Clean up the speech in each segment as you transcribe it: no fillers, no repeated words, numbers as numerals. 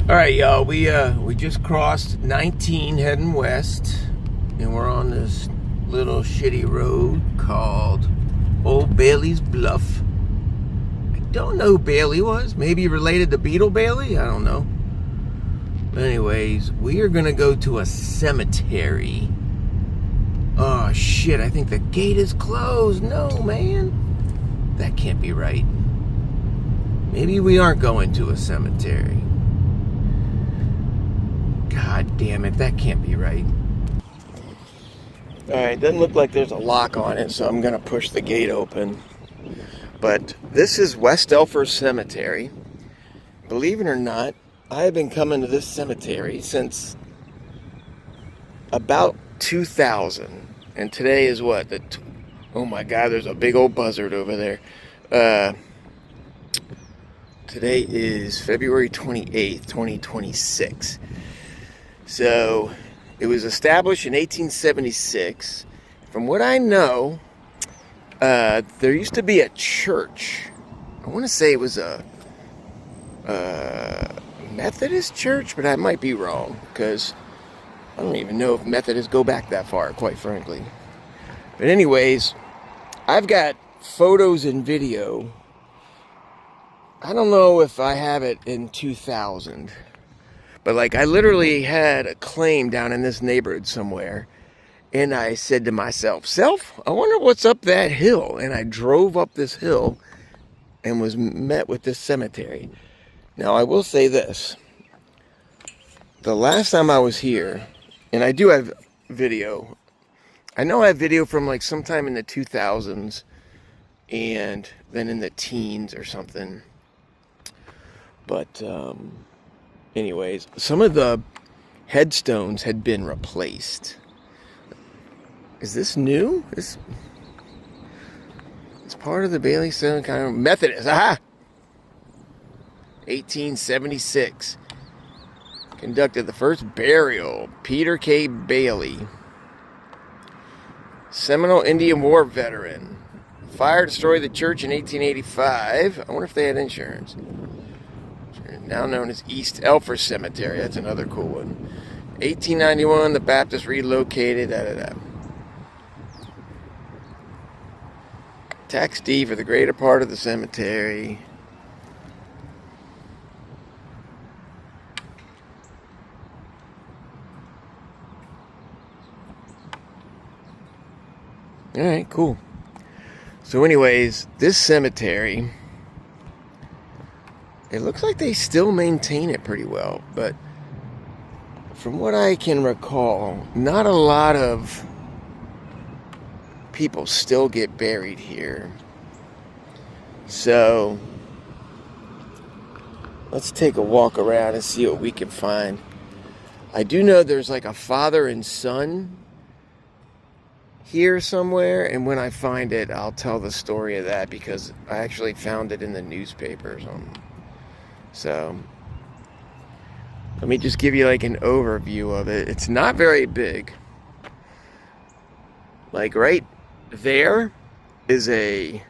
All right, y'all. We just crossed 19 heading west, and we're on this little shitty road called Old Bailey's Bluff. I don't know who Bailey was. Maybe related to Beetle Bailey. I don't know. But anyways, we are gonna go to a cemetery. Oh shit! I think the gate is closed. No, man. That can't be right. Maybe we aren't going to a cemetery. God damn it, that can't be right. Alright, doesn't look like there's a lock on it, so I'm going to push the gate open. But this is West Elfers Cemetery. Believe it or not, I have been coming to this cemetery since about 2000. And today is what? Oh my god, there's a big old buzzard over there. Today is February 28th, 2026. So, it was established in 1876. From what I know, there used to be a church. I want to say it was a Methodist church, but I might be wrong, because I don't even know if Methodists go back that far, quite frankly. But anyways, I've got photos and video. I don't know if I have it in 2000. But like, I literally had a claim down in this neighborhood somewhere, and I said to myself, I wonder what's up that hill. And I drove up this hill and was met with this cemetery. Now, I will say this. The last time I was here, and I do have video. I know I have video from like sometime in the 2000s and then in the teens or something. But, anyways, some of the headstones had been replaced. Is this new? It's part of the Bailey Stone kind of Methodist. Aha! 1876. Conducted the first burial. Peter K. Bailey. Seminole Indian War veteran. Fire destroyed the church in 1885. I wonder if they had insurance. Now known as East Elfers Cemetery. That's another cool one. 1891, the Baptist relocated. Tax deed for the greater part of the cemetery. Alright, cool. So anyways, this cemetery, it looks like they still maintain it pretty well, but from what I can recall, not a lot of people still get buried here. So, let's take a walk around and see what we can find. I do know there's like a father and son here somewhere, and when I find it, I'll tell the story of that, because I actually found it in the newspaper or something. So, let me just give you like an overview of it. It's not very big. Like right there is a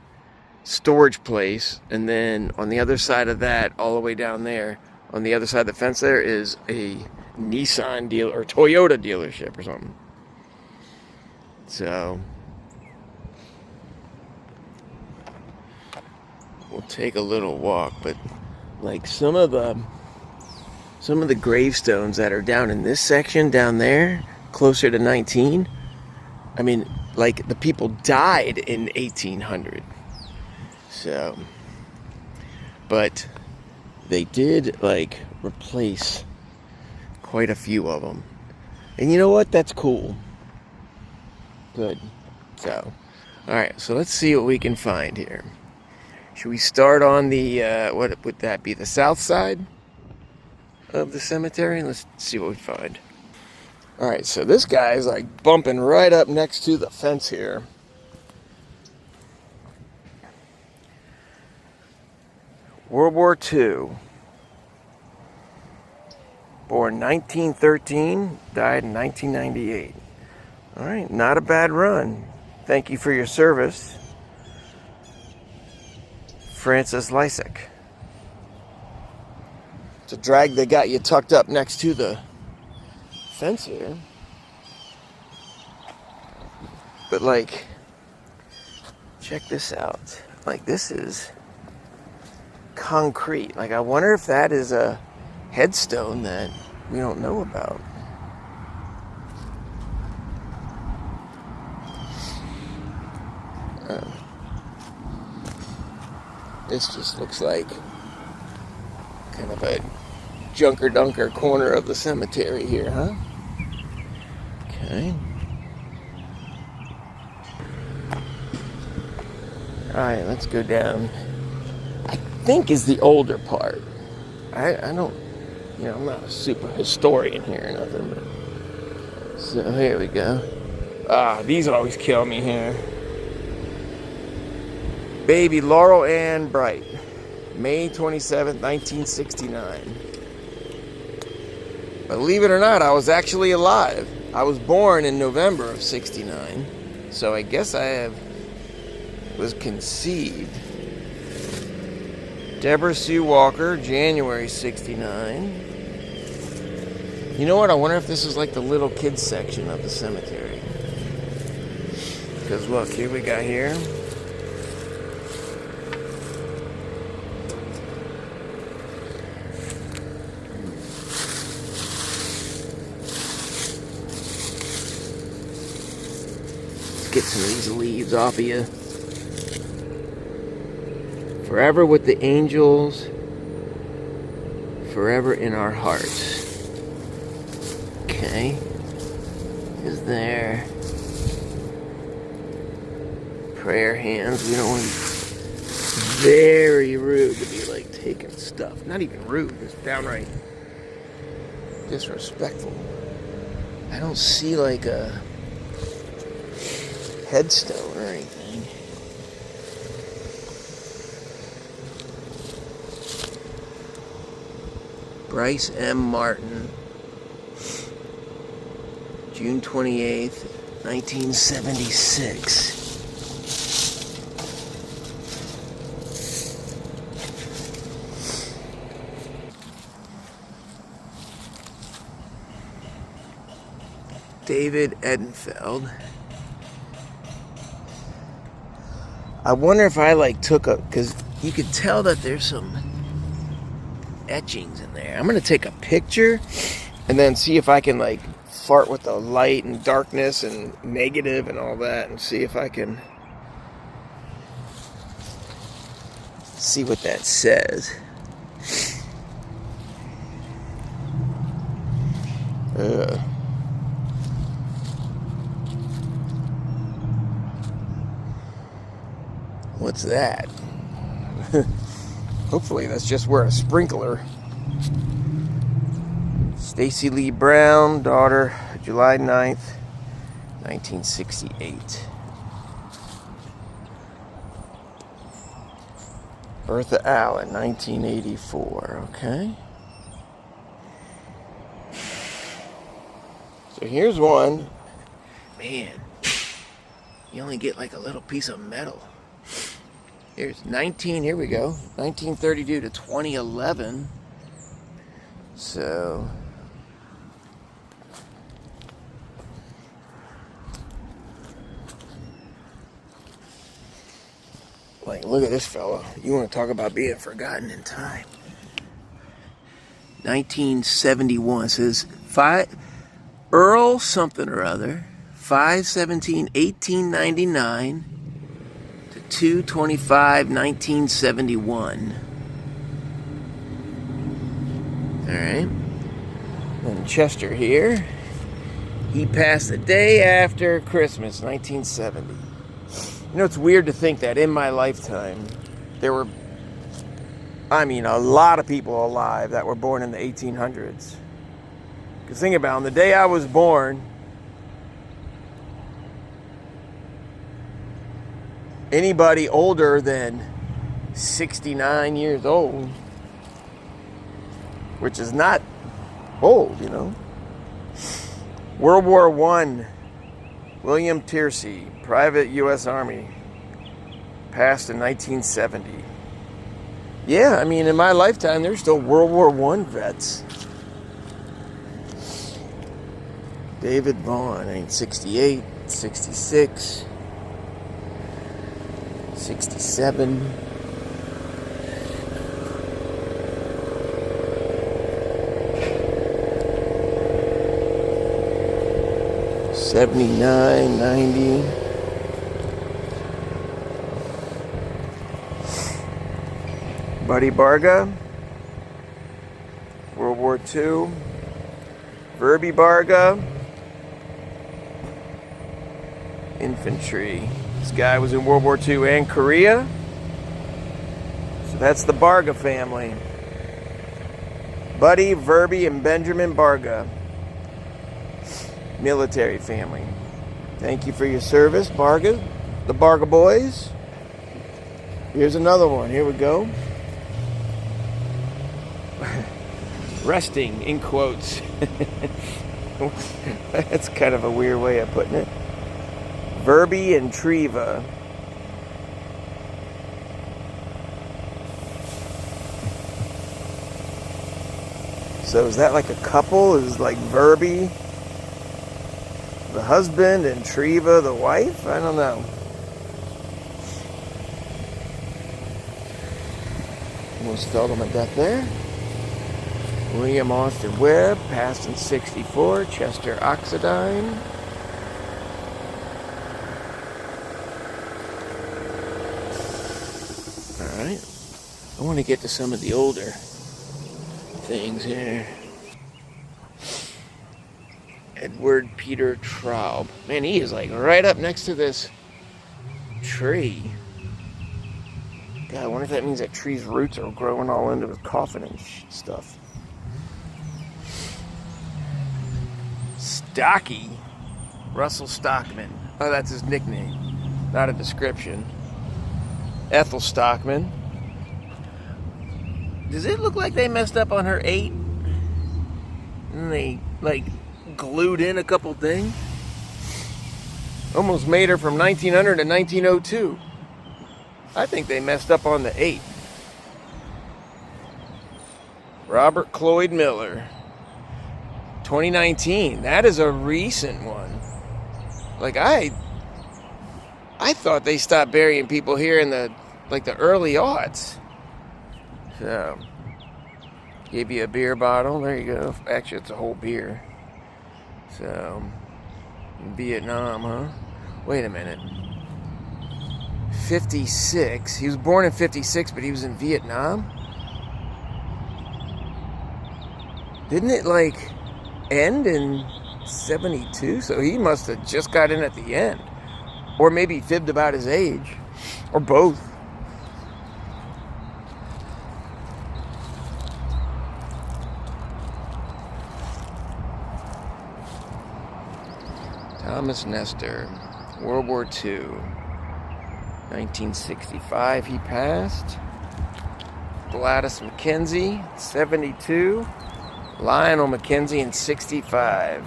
storage place, and then on the other side of that, all the way down there, on the other side of the fence there is a Nissan deal or Toyota dealership or something. So, we'll take a little walk, but like some of the gravestones that are down in this section down there, closer to 19, I mean, like the people died in 1800. So, but they did like replace quite a few of them. And you know what? That's cool. Good. So, alright, so let's see what we can find here. Should we start on the, what would that be, the south side of the cemetery? Let's see what we find. Alright, so this guy is like bumping right up next to the fence here. World War II. Born 1913, died in 1998. Alright, not a bad run. Thank you for your service, Francis Lysick. It's a drag they got you tucked up next to the fence here. But like, check this out. Like, this is concrete. Like, I wonder if that is a headstone that we don't know about. This just looks like kind of a junker dunker corner of the cemetery here, huh? Okay. Alright, let's go down. I think is the older part. I don't, you know, I'm not a super historian here or nothing, but. So here we go. These always kill me here. Baby Laurel Ann Bright, May 27th, 1969. Believe it or not, I was actually alive. I was born in November of 69, so I guess was conceived. Deborah Sue Walker, January 69. You know what? I wonder if this is like the little kids section of the cemetery. Because look, here we got here. Get some of these leaves off of you. Forever with the angels, forever in our hearts. Okay. Is there prayer hands? We don't want to be very rude to be like taking stuff. Not even rude, just downright disrespectful. I don't see like a headstone or anything. Bryce M. Martin, June 28th, 1976. David Edenfeld. I wonder if I like took a, because you could tell that there's some etchings in there. I'm going to take a picture and then see if I can like fart with the light and darkness and negative and all that and see if I can see what that says. What's that? Hopefully that's just where a sprinkler. Stacy Lee Brown, daughter, July 9th, 1968. Bertha Allen, 1984. Okay. So here's one. Man, you only get like a little piece of metal. Here's here we go, 1932 to 2011. So, like, look at this fella. You want to talk about being forgotten in time. 1971 says Earl something or other, 5/17/1899 to 2/25/1971. All right. And Chester here. He passed the day after Christmas, 1970. You know, it's weird to think that in my lifetime, there were, a lot of people alive that were born in the 1800s. Because think about it, on the day I was born, anybody older than 69 years old, which is not old, you know. World War I, William Tiercy, Private U.S. Army, passed in 1970. Yeah, I mean, in my lifetime, there's still World War I vets. David Vaughn, 1968, 66, 67. '79, 90. Buddy Barga, World War II. Verby Barga, infantry. This guy was in World War II and Korea. So that's the Barga family. Buddy, Verby, and Benjamin Barga. Military family. Thank you for your service, Barga. The Barga boys. Here's another one. Here we go. Resting, in quotes. That's kind of a weird way of putting it. Verby and Treva. So is that like a couple? Is like Verby the husband and Treva the wife? I don't know. Almost fell to my death there. William Austin Webb, passed in 64. Chester Oxidine. Alright. I want to get to some of the older things here. Edward Peter Traub. Man, he is like right up next to this tree. God, I wonder if that means that tree's roots are growing all into his coffin and stuff. Stocky. Russell Stockman. Oh, that's his nickname. Not a description. Ethel Stockman. Does it look like they messed up on her 8? And they, like, glued in a couple things? Almost made her from 1900 to 1902. I think they messed up on the 8. Robert Cloyd Miller. 2019. That is a recent one. Like, I thought they stopped burying people here in the early aughts. So, gave you a beer bottle. There you go. Actually, it's a whole beer. So, Vietnam, huh? Wait a minute. 56. He was born in 56, but he was in Vietnam? Didn't it, like, end in 72? So he must have just got in at the end. Or maybe fibbed about his age. Or both. Thomas Nestor, World War II. 1965 he passed. Gladys McKenzie, 72. Lionel McKenzie in 65.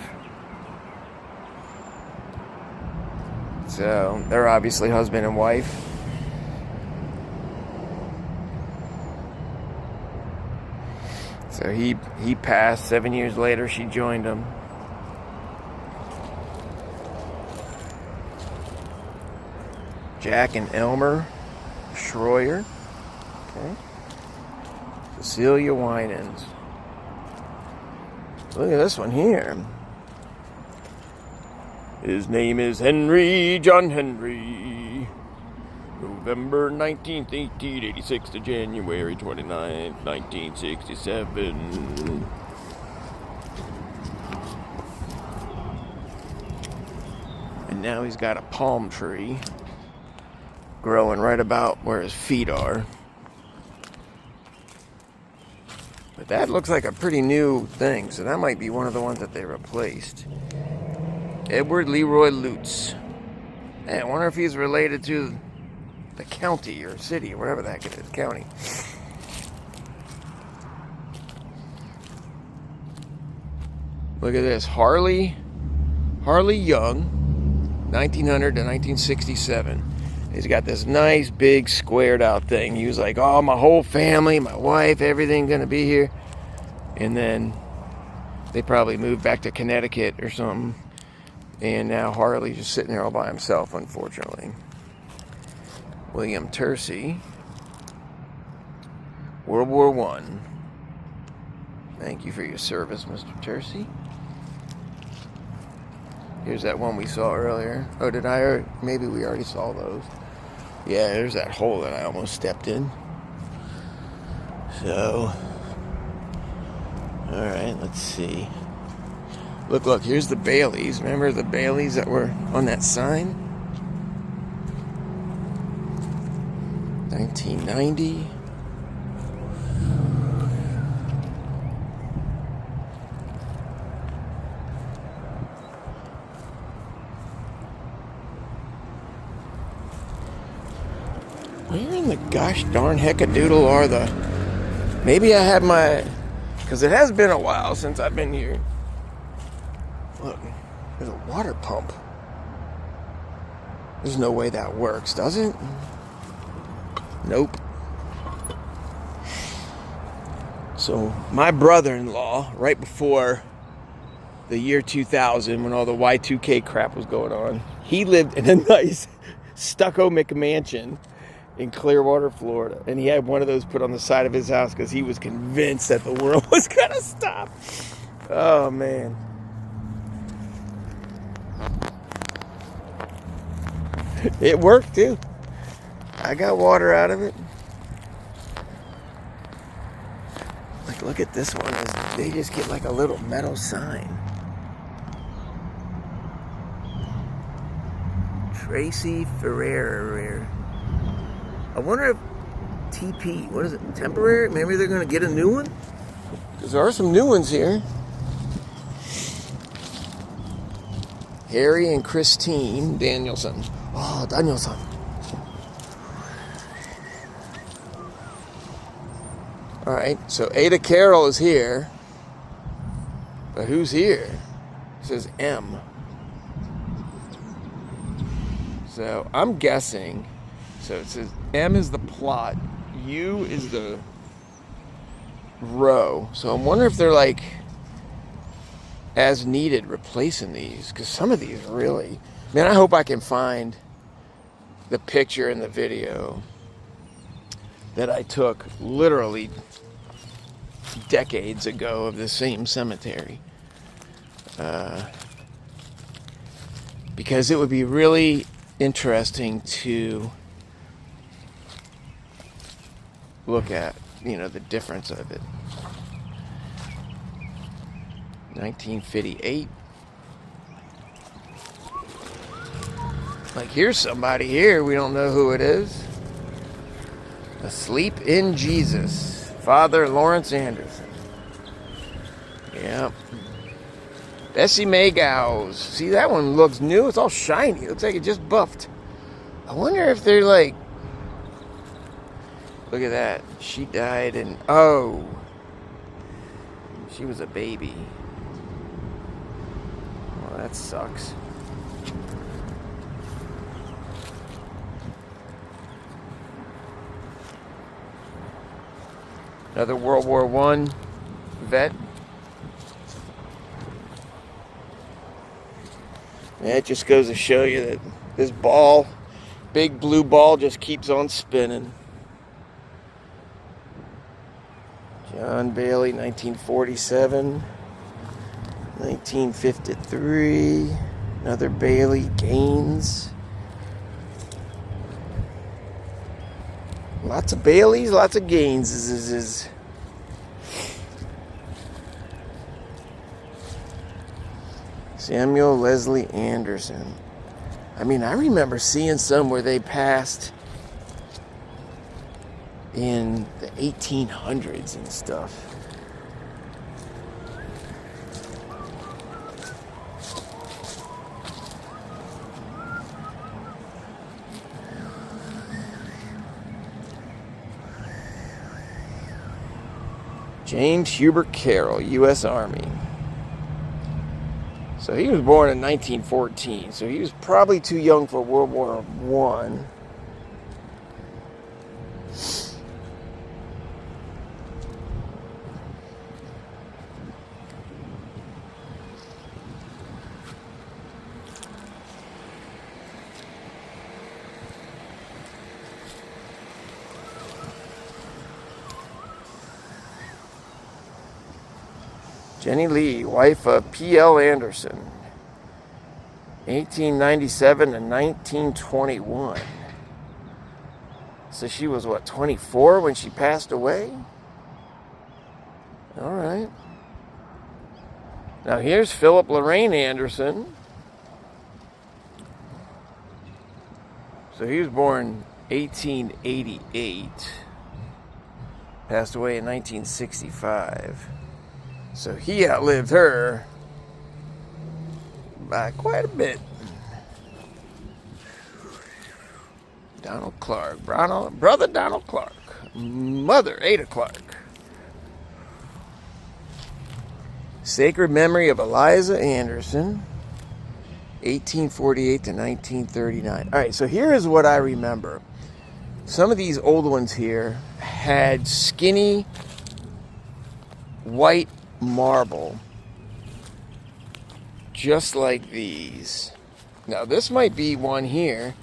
So, they're obviously husband and wife. So he passed. 7 years later, she joined him. Jack and Elmer Schroyer. Okay. Cecilia Winans. Look at this one here. His name is Henry John Henry. November 19th, 1886 to January 29th, 1967. And now he's got a palm tree growing right about where his feet are. But that looks like a pretty new thing, so that might be one of the ones that they replaced. Edward Leroy Lutz. Hey, I wonder if he's related to the county or city or whatever the heck it is. County. Look at this. Harley Young, 1900 to 1967. He's got this nice, big, squared out thing. He was like, oh, my whole family, my wife, everything gonna be here. And then they probably moved back to Connecticut or something. And now Harley's just sitting there all by himself, unfortunately. William Tercey, World War I. Thank you for your service, Mr. Tercey. Here's that one we saw earlier. Oh, did I? Maybe we already saw those. Yeah, there's that hole that I almost stepped in. So, alright, let's see. Look, here's the Baileys. Remember the Baileys that were on that sign? 1990. Where in the gosh darn heckadoodle are the... Maybe I have my... Because it has been a while since I've been here. Look, there's a water pump. There's no way that works, does it? Nope. So, my brother-in-law, right before the year 2000, when all the Y2K crap was going on, he lived in a nice stucco McMansion in Clearwater, Florida. And he had one of those put on the side of his house because he was convinced that the world was going to stop. Oh, man. It worked, too. I got water out of it. Like, look at this one. They just get like a little metal sign. Tracy Ferrer. I wonder if TP, what is it, temporary? Maybe they're going to get a new one? Because there are some new ones here. Harry and Christine Danielson. Oh, Danielson. Alright, so Ada Carroll is here. But who's here? It says M. So I'm guessing. So it says M is the plot. U is the row. So I'm wondering if they're like as needed replacing these. Because some of these really... Man, I hope I can find the picture in the video that I took literally decades ago of the same cemetery. Because it would be really interesting to look at, you know, the difference of it. 1958. Like, here's somebody here. We don't know who it is. Asleep in Jesus. Father Lawrence Anderson. Yep. Bessie Mae Gowes. See, that one looks new. It's all shiny. It looks like it just buffed. I wonder if they're like... Look at that. She died in... Oh. She was a baby. Well, that sucks. Another World War I vet. Yeah, it just goes to show you that this ball, big blue ball, just keeps on spinning. John Bailey, 1947. 1953. Another Bailey. Gaines. Lots of Baileys, lots of Gaines. Samuel Leslie Anderson. I mean, I remember seeing some where they passed in the 1800s and stuff. James Hubert Carroll, U.S. Army. So he was born in 1914, so he was probably too young for World War I. Jenny Lee, wife of P.L. Anderson, 1897 to 1921. So she was, what, 24 when she passed away? All right. Now here's Philip Lorraine Anderson. So he was born 1888. Passed away in 1965. So he outlived her by quite a bit. Donald Clark. Brother Donald Clark. Mother Ada Clark. Sacred memory of Eliza Anderson, 1848 to 1939. All right, so here is what I remember. Some of these old ones here had skinny white marble, just like these. Now, this might be one here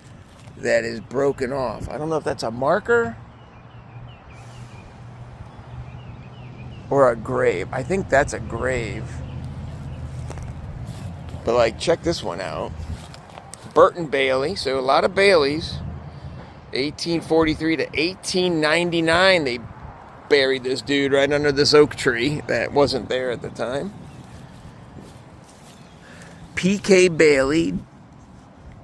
that is broken off. I don't know if that's a marker or a grave. I think that's a grave. But like, check this one out. Burton Bailey, so a lot of Baileys. 1843 to 1899, they buried this dude right under this oak tree that wasn't there at the time. P.K. Bailey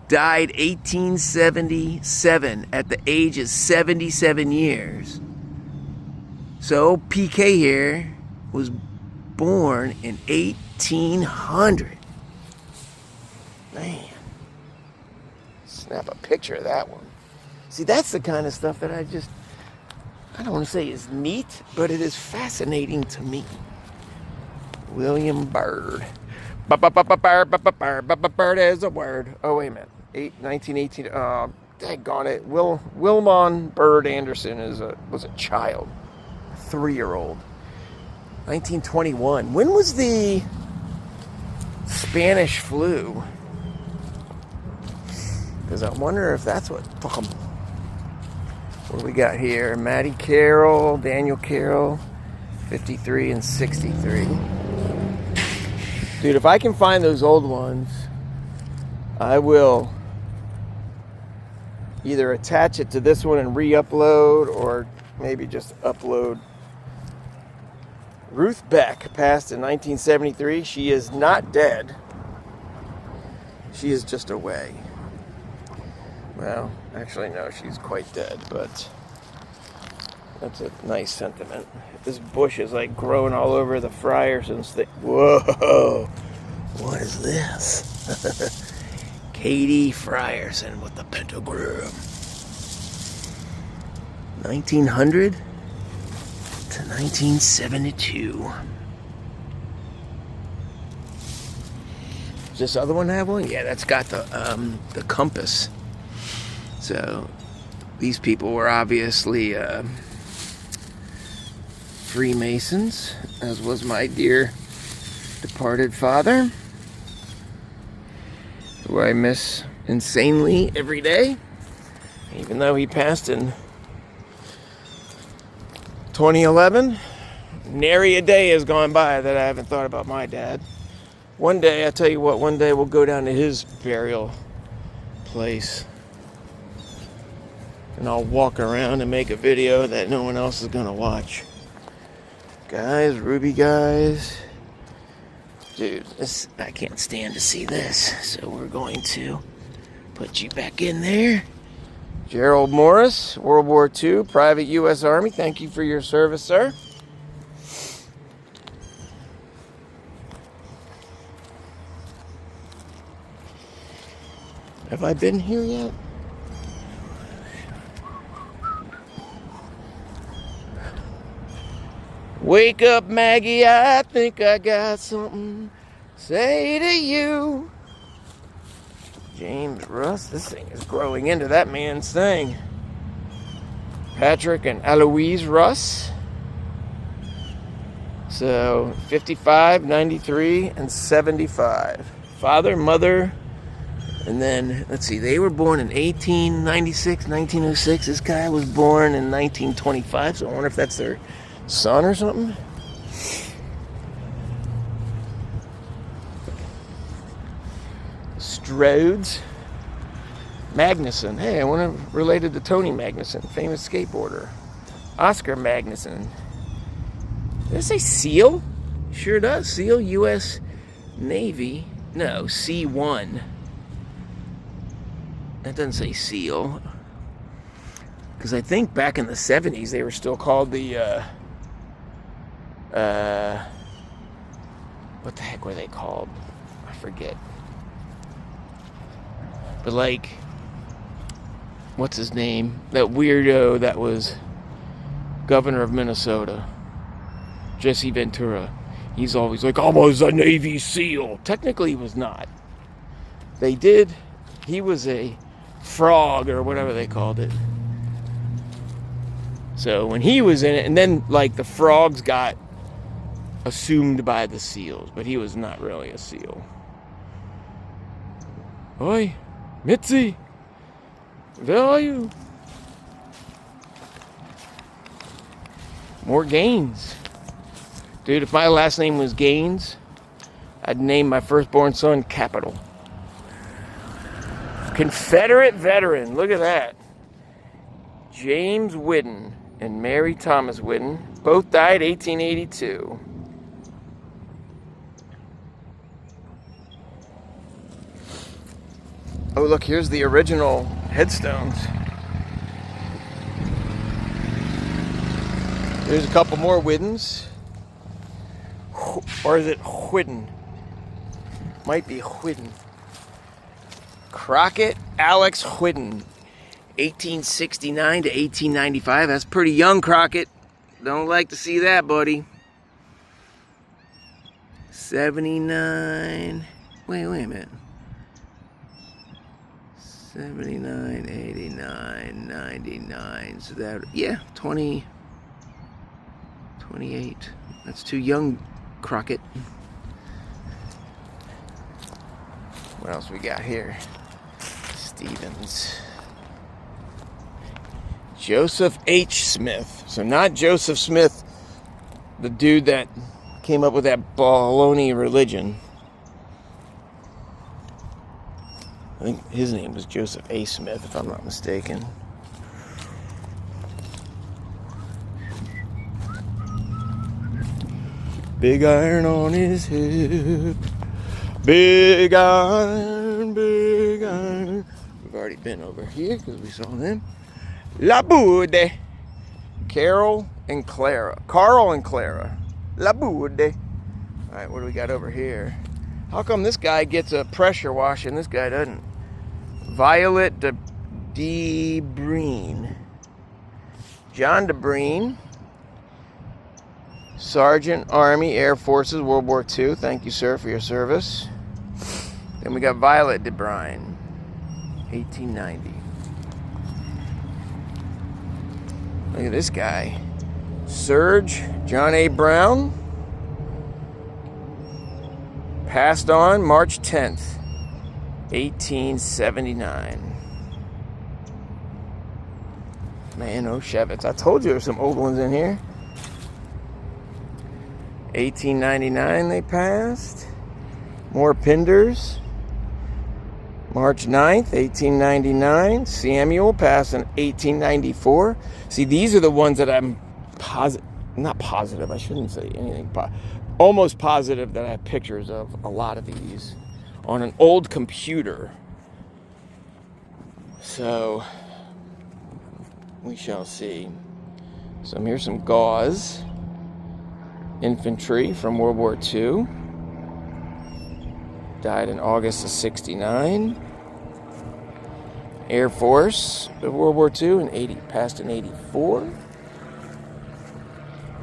died 1877 at the age of 77 years. So PK here was born in 1800. Man, snap a picture of that one. See, that's the kind of stuff that I don't want to say is neat, but it is fascinating to me. William Byrd. Byrd is a word. Oh, wait a minute. 1918. Daggone it. Wilmon Byrd Anderson was a child. 3-year-old. 1921. When was the Spanish flu? Because I wonder if that's what we got here. Mattie Carroll, Daniel Carroll, 53 and 63. Dude, if I can find those old ones, I will either attach it to this one and re-upload, or maybe just upload. Ruth Beck passed in 1973. She is not dead. She is just away. Well, actually, no, she's quite dead, but that's a nice sentiment. This bush is like growing all over the Fryerson's thing. Whoa! What is this? Katie Frierson with the pentagram. 1900 to 1972. Does this other one have one? Yeah, that's got the compass. So these people were obviously Freemasons, as was my dear departed father, who I miss insanely every day, even though he passed in 2011. Nary a day has gone by that I haven't thought about my dad. One day, I tell you what, one day we'll go down to his burial place, and I'll walk around and make a video that no one else is going to watch. Guys, Ruby guys. Dude, I can't stand to see this. So we're going to put you back in there. Gerald Morris, World War II, Private U.S. Army. Thank you for your service, sir. Have I been here yet? Wake up, Maggie, I think I got something to say to you. James Russ, this thing is growing into that man's thing. Patrick and Eloise Russ. So 55, 93, and 75. Father, mother, and then, let's see, they were born in 1896, 1906. This guy was born in 1925, so I wonder if that's their son or something. Strodes. Magnuson. Hey, I want to related to Tony Magnuson, famous skateboarder. Oscar Magnuson. Did it say SEAL? Sure does. SEAL, U.S. Navy. No, C1. That doesn't say SEAL. Because I think back in the 70s they were still called the, what the heck were they called? I forget. But like, what's his name? That weirdo that was governor of Minnesota. Jesse Ventura. He's always like, I was a Navy SEAL. Technically he was not. He was a frog or whatever they called it. So when he was in it, and then like the frogs got assumed by the SEALs, but he was not really a SEAL. Oi, Mitzi, where are you? More Gaines. Dude, if my last name was Gaines, I'd name my firstborn son Capital. Confederate veteran, look at that. James Whidden and Mary Thomas Whidden, both died 1882. Oh, look, here's the original headstones. There's a couple more Whiddens. Or is it Whidden? Might be Whidden. Crockett Alex Whidden, 1869 to 1895. That's pretty young, Crockett. Don't like to see that, buddy. 79. Wait a minute. 79, 89, 99. So that, yeah, 20, 28. That's too young, Crockett. What else we got here? Stevens. Joseph H. Smith. So not Joseph Smith, the dude that came up with that baloney religion. I think his name was Joseph A. Smith, if I'm not mistaken. Big iron on his hip. Big iron, big iron. We've already been over here because we saw them. La Bude. Carl and Clara. La Bude. Alright, what do we got over here? How come this guy gets a pressure wash and this guy doesn't? Violet DeBreen. John DeBreen. Sergeant, Army, Air Forces, World War II. Thank you, sir, for your service. Then we got Violet DeBrine, 1890. Look at this guy. Serge John A. Brown. Passed on March 10th, 1879. Man, oh Shevitz. I told you there's some old ones in here. 1899 they passed. More Pinders. March 9th, 1899. Samuel passed in 1894. See, these are the ones that I'm not positive, I shouldn't say anything, almost positive that I have pictures of a lot of these on an old computer. So, we shall see. So here's some gauze. Infantry from World War II. Died in August of 69. Air Force of World War II passed in 84.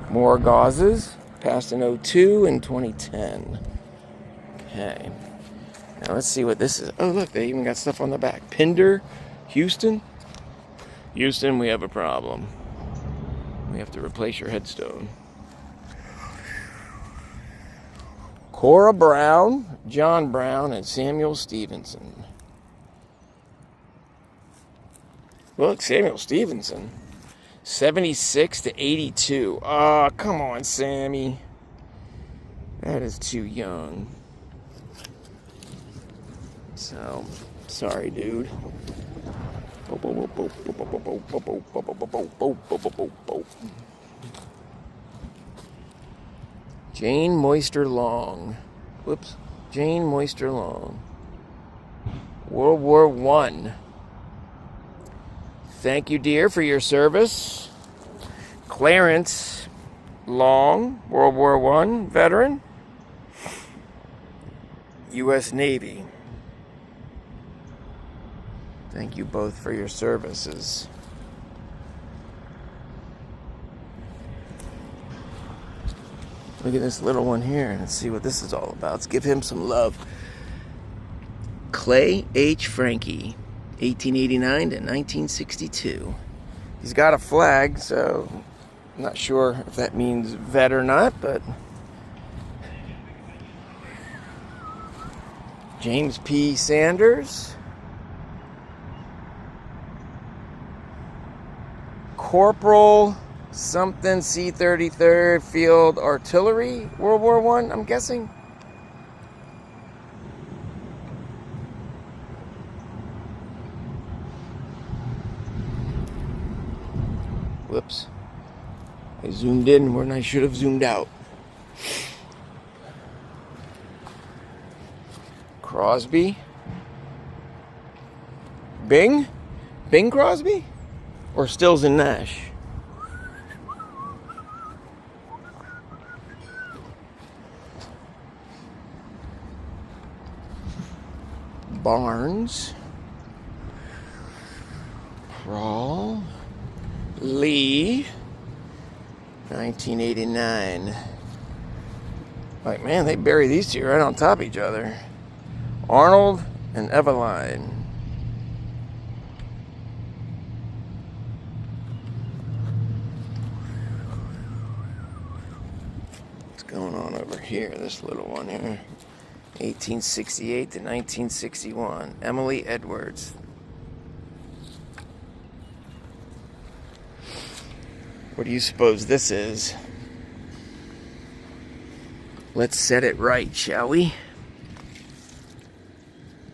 More gauzes. Passed in 02 and 2010. Okay. Now let's see what this is. Oh, look, they even got stuff on the back. Pinder, Houston. Houston, we have a problem. We have to replace your headstone. Cora Brown, John Brown, and Samuel Stevenson. Look, Samuel Stevenson. 76 to 82. Oh, come on, Sammy. That is too young. So, sorry, dude. Jane Moister Long. Whoops. Jane Moister Long. World War I. Thank you, dear, for your service. Clarence Long, World War I veteran. U.S. Navy. Thank you both for your services. Look at this little one here. Let's see what this is all about. Let's give him some love. Clay H. Frankie, 1889 to 1962. He's got a flag, so I'm not sure if that means vet or not, but James P. Sanders. Corporal something C-33rd Field Artillery, World War I, I'm guessing. Whoops. I zoomed in when I should have zoomed out. Crosby. Bing? Bing Crosby? Or Stills and Nash? Barnes. Crawl. Lee. 1989. Like, man, they bury these two right on top of each other. Arnold and Eveline. What's going on over here? This little one here. 1868 to 1961. Emily Edwards. What do you suppose this is? Let's set it right, shall we?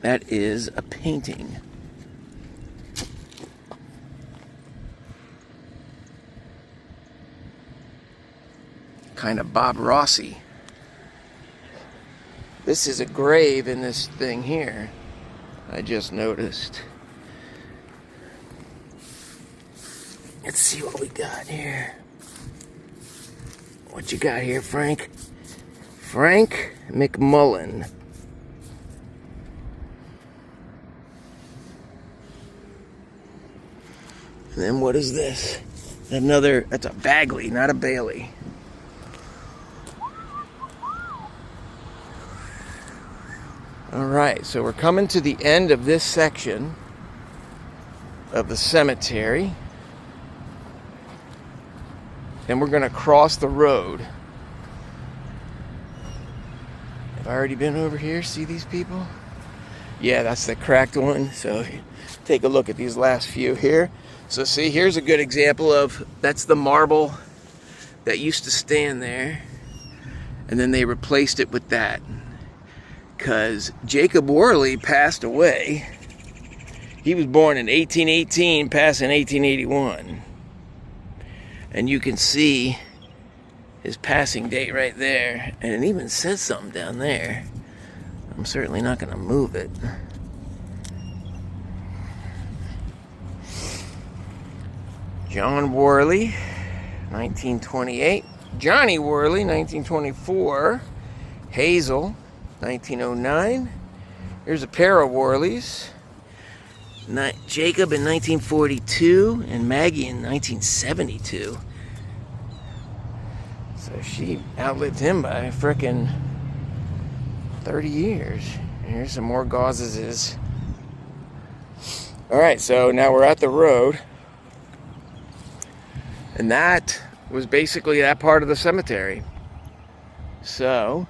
That is a painting. Kind of Bob Rossi. This is a grave in this thing here. I just noticed. Let's see what we got here. What you got here, Frank? Frank McMullen. And then what is this? Another, that's a Bagley, not a Bailey. Alright, so we're coming to the end of this section of the cemetery. And we're going to cross the road. Have I already been over here? See these people? Yeah, that's the cracked one. So take a look at these last few here. So see, here's a good example of, that's the marble that used to stand there. And then they replaced it with that. Because Jacob Worley passed away. He was born in 1818, passed in 1881. And you can see his passing date right there. And it even says something down there. I'm certainly not going to move it. John Worley, 1928. Johnny Worley, 1924. Hazel, 1909. Here's a pair of Worleys. Jacob in 1942 and Maggie in 1972. So she outlived him by frickin' 30 years. Here's some more Gauzes. Alright, so now we're at the road. And that was basically that part of the cemetery. So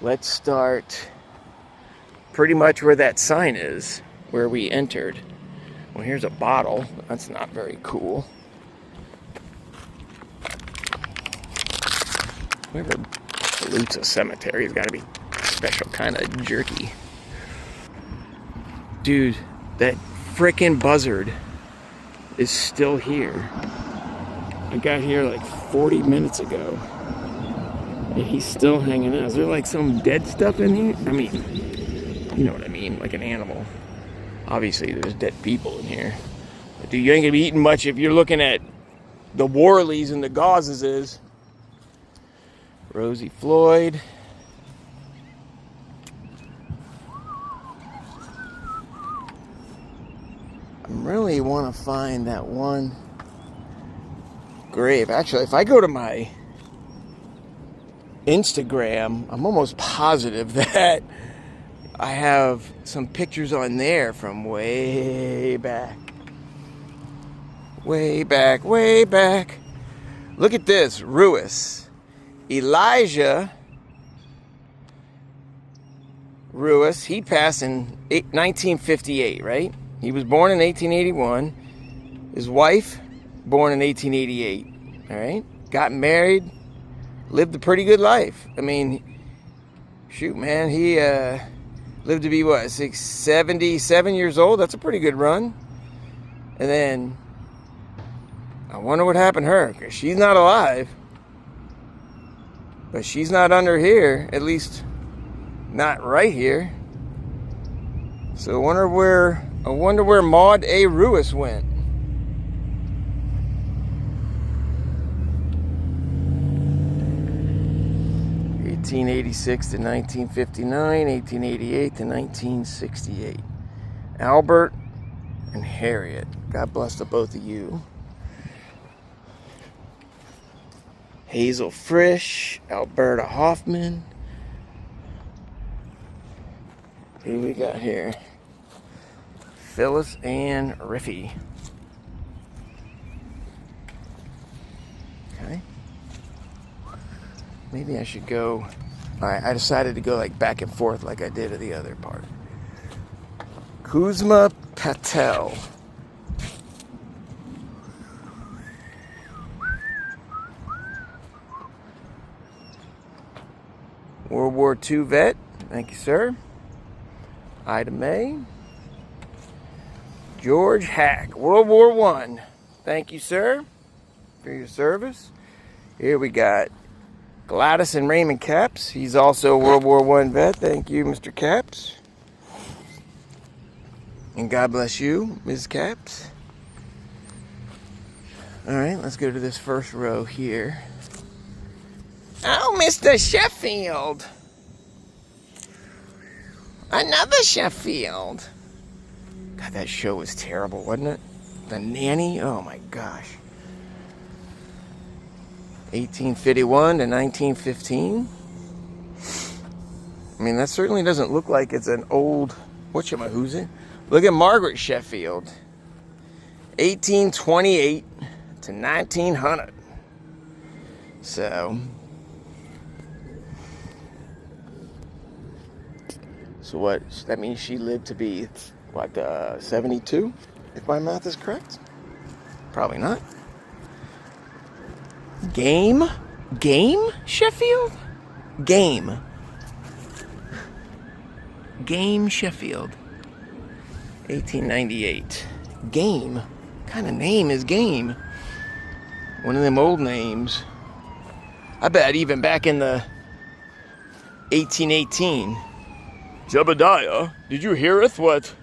let's start pretty much where that sign is, where we entered. Well, here's a bottle. That's not very cool. Whoever pollutes a cemetery has got to be special kind of jerky. Dude, that frickin' buzzard is still here. I got here like 40 minutes ago. And he's still hanging out. Is there like some dead stuff in here? I mean, you know what I mean, like an animal. Obviously, there's dead people in here. But dude, you ain't gonna be eating much if you're looking at the Warleys and the Gauzes. Rosie Floyd. I really want to find that one grave. Actually, if I go to my Instagram, I'm almost positive that I have some pictures on there from way back. Way back, way back. Look at this, Ruiz. Elijah Ruiz, he passed in 1958, right? He was born in 1881. His wife, born in 1888, all right? Got married, lived a pretty good life. I mean, shoot, man, he lived to be, what, 77 years old? That's a pretty good run. And then, I wonder what happened to her, because she's not alive. But she's not under here, at least not right here. So I wonder where Maud A. Ruiz went. (1886 to 1959, 1888 to 1968). Albert and Harriet. God bless the both of you. Hazel Frisch, Alberta Hoffman. Who we got here? Phyllis Ann Riffey. Okay. Maybe I should go. Alright, I decided to go like back and forth like I did at the other part. Kuzma Patel. World War II vet. Thank you, sir. Ida May. George Hack. World War I. Thank you, sir, for your service. Here we got Gladys and Raymond Capps. He's also a World War I vet. Thank you, Mr. Capps. And God bless you, Ms. Capps. All right, let's go to this first row here. Oh, Mr. Sheffield. Another Sheffield. God, that show was terrible, wasn't it? The Nanny? Oh, my gosh. 1851 to 1915. I mean, that certainly doesn't look like it's an old... whatchamahoozy. Look at Margaret Sheffield. 1828 to 1900. So what? That means she lived to be, what, 72? If my math is correct? Probably not. Game Sheffield? Game Sheffield. 1898. Game? What kind of name is Game? One of them old names. I bet even back in the 1818. Jebediah, did you heareth what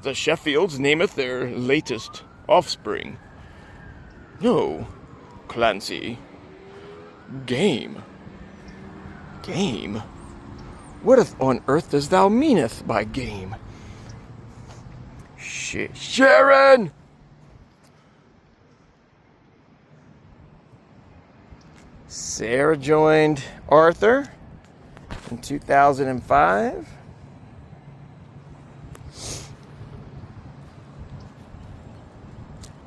the Sheffields nameth their latest offspring? No, Clancy. Game. What on earth does thou meaneth by game? Shit. Sharon! Sarah joined Arthur in 2005.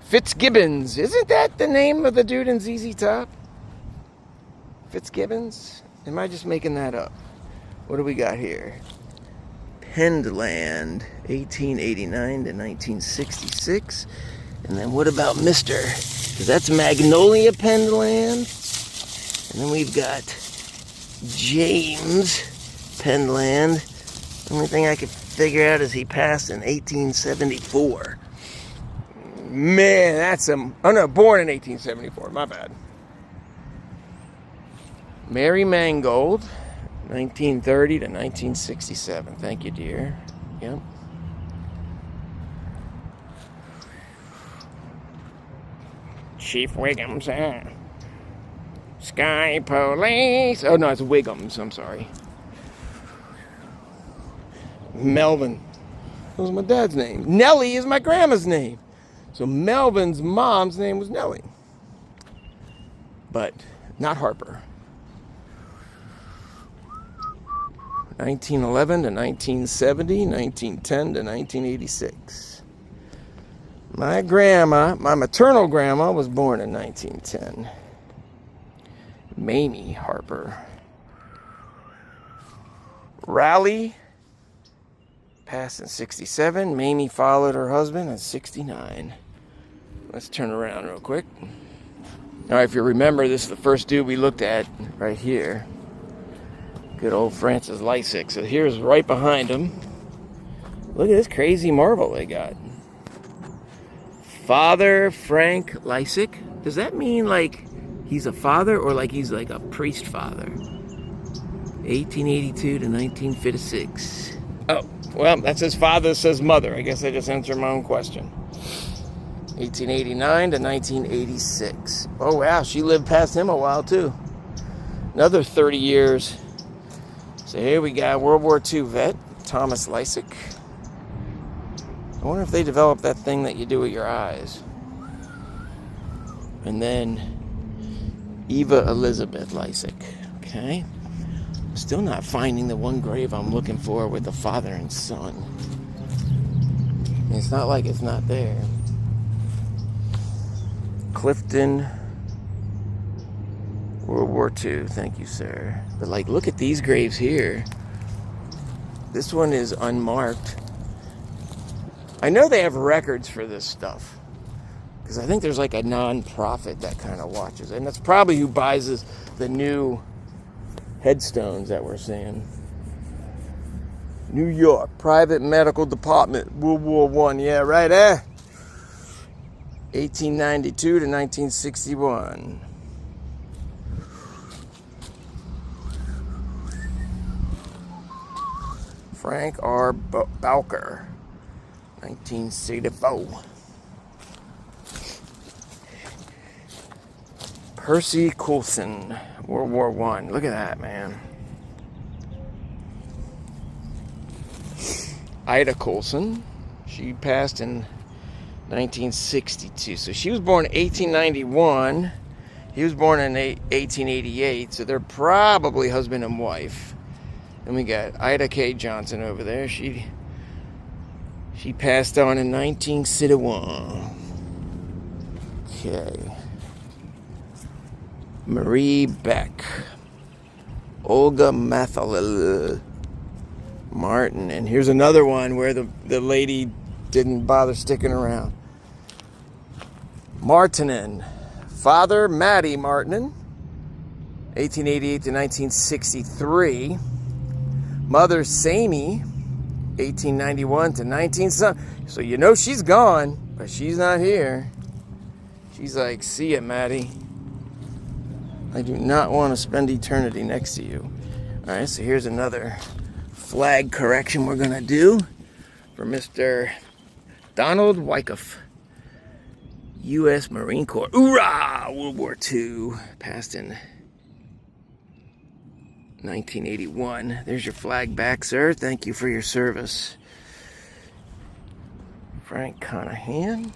Fitzgibbons. Isn't that the name of the dude in ZZ Top? Fitzgibbons? Am I just making that up? What do we got here? Pendland, 1889 to 1966. And then what about Mr.? Because that's Magnolia Pendland. And then we've got James Penn land. The only thing I could figure out is he passed in 1874. Man, that's some... Oh no, born in 1874. My bad. Mary Mangold, 1930 to 1967. Thank you, dear. Yep. Chief Wiggums, Sky Police. Oh, no, it's Wiggums. I'm sorry. Melvin. That was my dad's name. Nellie is my grandma's name. So Melvin's mom's name was Nellie. But not Harper. 1911 to 1970, 1910 to 1986. My grandma, my maternal grandma, was born in 1910. Mamie Harper. Raleigh passed in 67. Mamie followed her husband in 69. Let's turn around real quick. All right, if you remember, this is the first dude we looked at right here. Good old Francis Lysick. So here's right behind him. Look at this crazy marble they got. Father Frank Lysick. Does that mean like he's a father or like he's like a priest father? 1882 to 1956. Oh, well, that says father, says mother. I guess I just answered my own question. 1889 to 1986. Oh, wow, she lived past him a while, too. Another 30 years. So here we got World War II vet, Thomas Lysick. I wonder if they developed that thing that you do with your eyes. And then Eva Elizabeth Lysick. Okay. I'm still not finding the one grave I'm looking for with the father and son. It's not like it's not there. Clifton, World War II. Thank you, sir. But like, look at these graves here. This one is unmarked. I know they have records for this stuff, because I think there's like a non-profit that kind of watches it. And that's probably who buys the new headstones that we're seeing. New York, Private Medical Department, World War I. Yeah, right, 1892 to 1961. Frank R. Bowker, 1964. Percy Coulson, World War I. Look at that, man. Ida Coulson, she passed in 1962. So she was born in 1891. He was born in 1888. So they're probably husband and wife. And we got Ida K. Johnson over there. She passed on in 1961. Okay. Marie Beck. Olga Mathalil Martin. And here's another one where the lady didn't bother sticking around. Martinen. Father Matty Martinen. 1888 to 1963. Mother Samey, 1891 to 19... So you know she's gone, but she's not here. She's like, see ya, Maddie. I do not want to spend eternity next to you. All right, so here's another flag correction we're going to do for Mr. Donald Wyckoff, U.S. Marine Corps. Hoorah! World War II. Passed in 1981. There's your flag back, sir. Thank you for your service. Frank Conahan.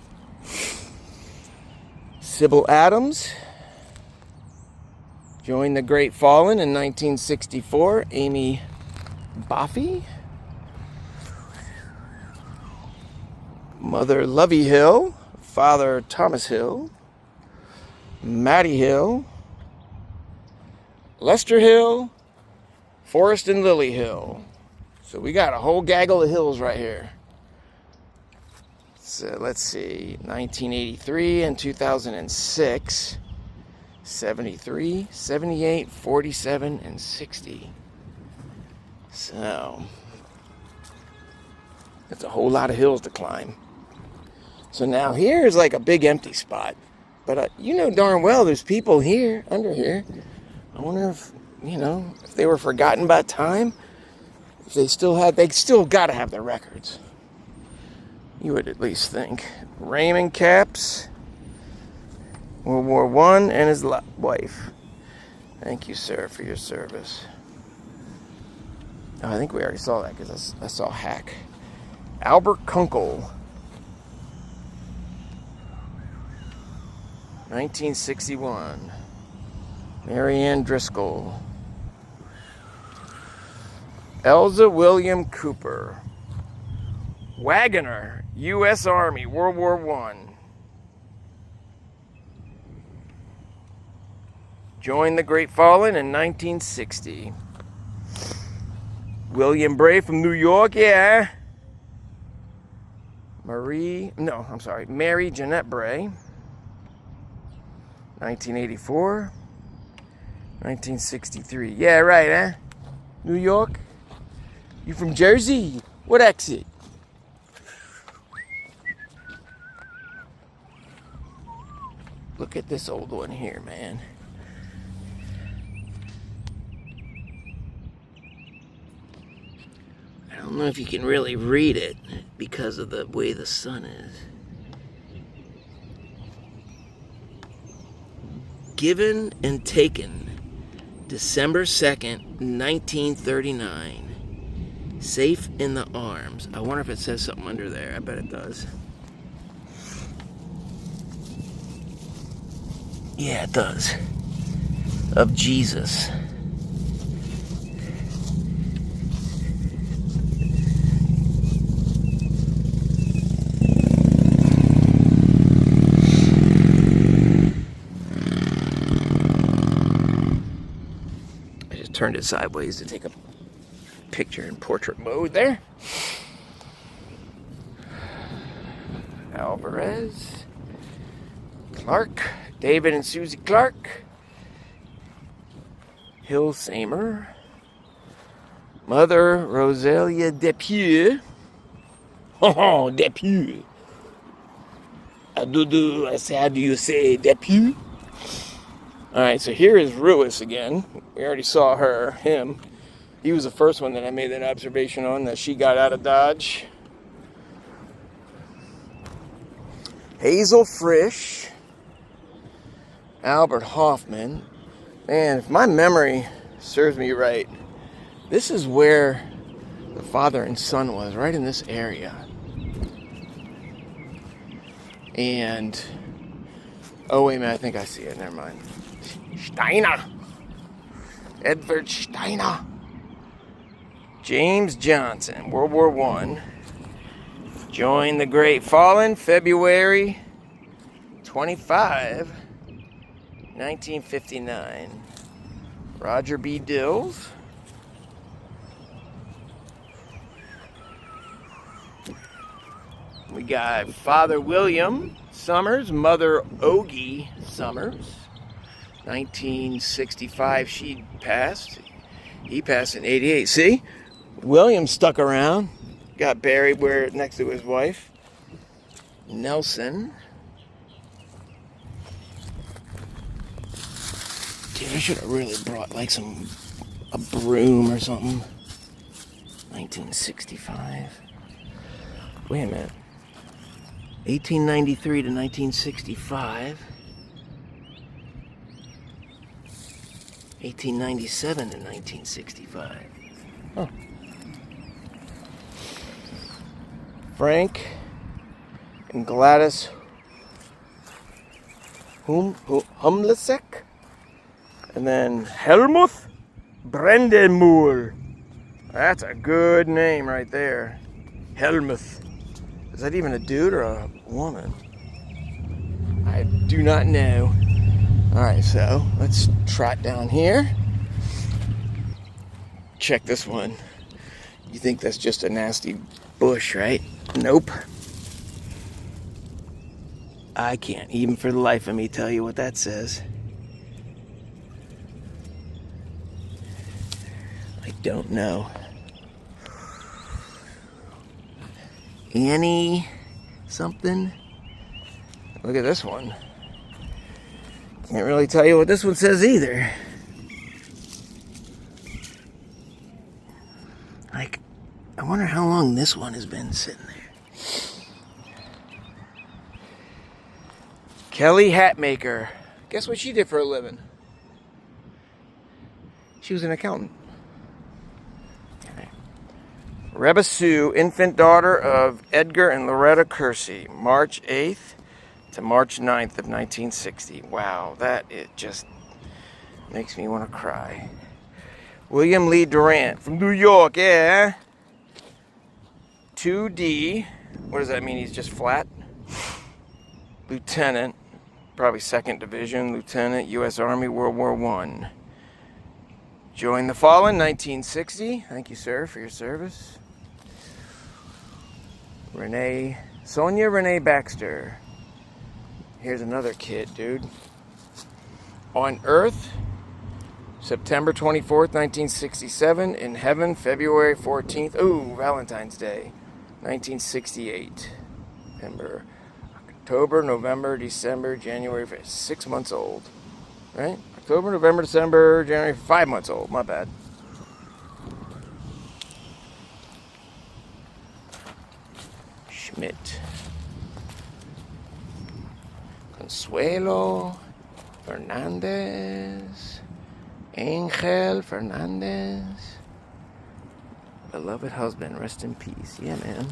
Sybil Adams. Joined the Great Fallen in 1964. Amy Boffey. Mother Lovey Hill. Father Thomas Hill. Mattie Hill. Lester Hill. Forrest and Lily Hill. So we got a whole gaggle of hills right here. So let's see. 1983 and 2006. 73, 78, 47, and 60. So, it's a whole lot of hills to climb. So now here's like a big empty spot. But you know darn well there's people here, under here. I wonder if, if they were forgotten by time. If they still got to have their records. You would at least think. Raymond Capps, World War I, and his wife. Thank you, sir, for your service. Oh, I think we already saw that because I saw Hack. Albert Kunkel, 1961. Marianne Driscoll. Elza William Cooper. Wagoner, U.S. Army, World War I. Joined the Great Fallen in 1960. William Bray from New York, yeah. Mary Jeanette Bray. 1984. 1963. Yeah, right, huh? New York? You from Jersey? What exit? Look at this old one here, man. I don't know if you can really read it because of the way the sun is. Given and taken, December 2nd, 1939. Safe in the arms. I wonder if it says something under there. I bet it does. Yeah, it does. Of Jesus. I just turned it sideways to take a picture in portrait mode there. Alvarez. Clark. David and Susie Clark. Hill Samer. Mother Rosalia Depew. Oh, Depew. I say, how do you say Depew? Alright, so here is Ruiz again. We already saw him. He was the first one that I made that observation on, that she got out of Dodge. Hazel Frisch. Albert Hoffman. Man, if my memory serves me right, this is where the father and son was, right in this area. And, oh wait a minute, I think I see it, never mind. Steiner. Edward Steiner. James Johnson, World War I. Joined the Great Fallen, February 25, 1959. Roger B. Dills. We got Father William Summers, Mother Ogie Summers. 1965 she passed. He passed in 88. See? William stuck around. Got buried next to his wife. Nelson. Dude, I should have really brought like a broom or something. 1965. Wait a minute. 1893 to 1965. 1897 to 1965. Huh. Frank and Gladys Humlesek. And then Helmuth Brendenmoor. That's a good name right there. Helmuth. Is that even a dude or a woman? I do not know. Alright, so let's trot down here. Check this one. You think that's just a nasty bush, right? Nope. I can't even for the life of me tell you what that says. I don't know. Annie something. Look at this one. Can't really tell you what this one says either. Like, I wonder how long this one has been sitting there. Kelly Hatmaker. Guess what she did for a living? She was an accountant. Reba Sue, infant daughter of Edgar and Loretta Kersey, March 8th to March 9th of 1960. Wow, that it just makes me want to cry. William Lee Durant from New York, yeah. 2D. What does that mean? He's just flat? Lieutenant, probably 2nd Division, Lieutenant, U.S. Army, World War I. Joined the Fallen, 1960. Thank you, sir, for your service. Sonia Renee Baxter. Here's another kid, dude. On Earth, September 24th, 1967. In Heaven, February 14th. Ooh, Valentine's Day, 1968. September, October, November, December, January. 6 months old, right? October, November, December, January. 5 months old. My bad. Schmidt. Consuelo Fernandez. Angel Fernandez. Beloved husband, rest in peace. Yeah, man.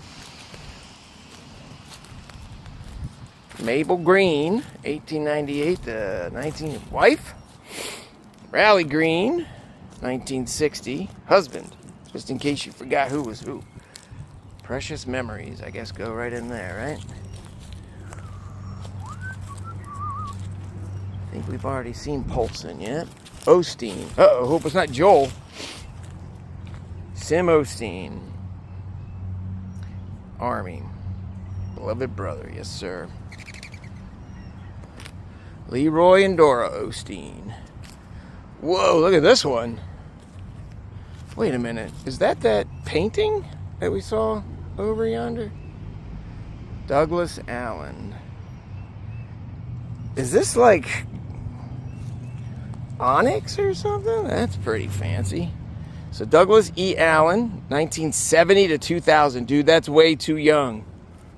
Mabel Green, 1898 to 19. Wife? Raleigh Green, 1960. Husband, just in case you forgot who was who. Precious Memories, I guess, go right in there, right? I think we've already seen Polson yet. Osteen. Uh-oh, hope it's not Joel. Sim Osteen. Army. Beloved brother, yes, sir. Leroy and Dora Osteen. Whoa, look at this one. Wait a minute. Is that painting that we saw over yonder? Douglas Allen. Is this like onyx or something? That's pretty fancy. So Douglas E. Allen, 1970 to 2000. Dude, that's way too young.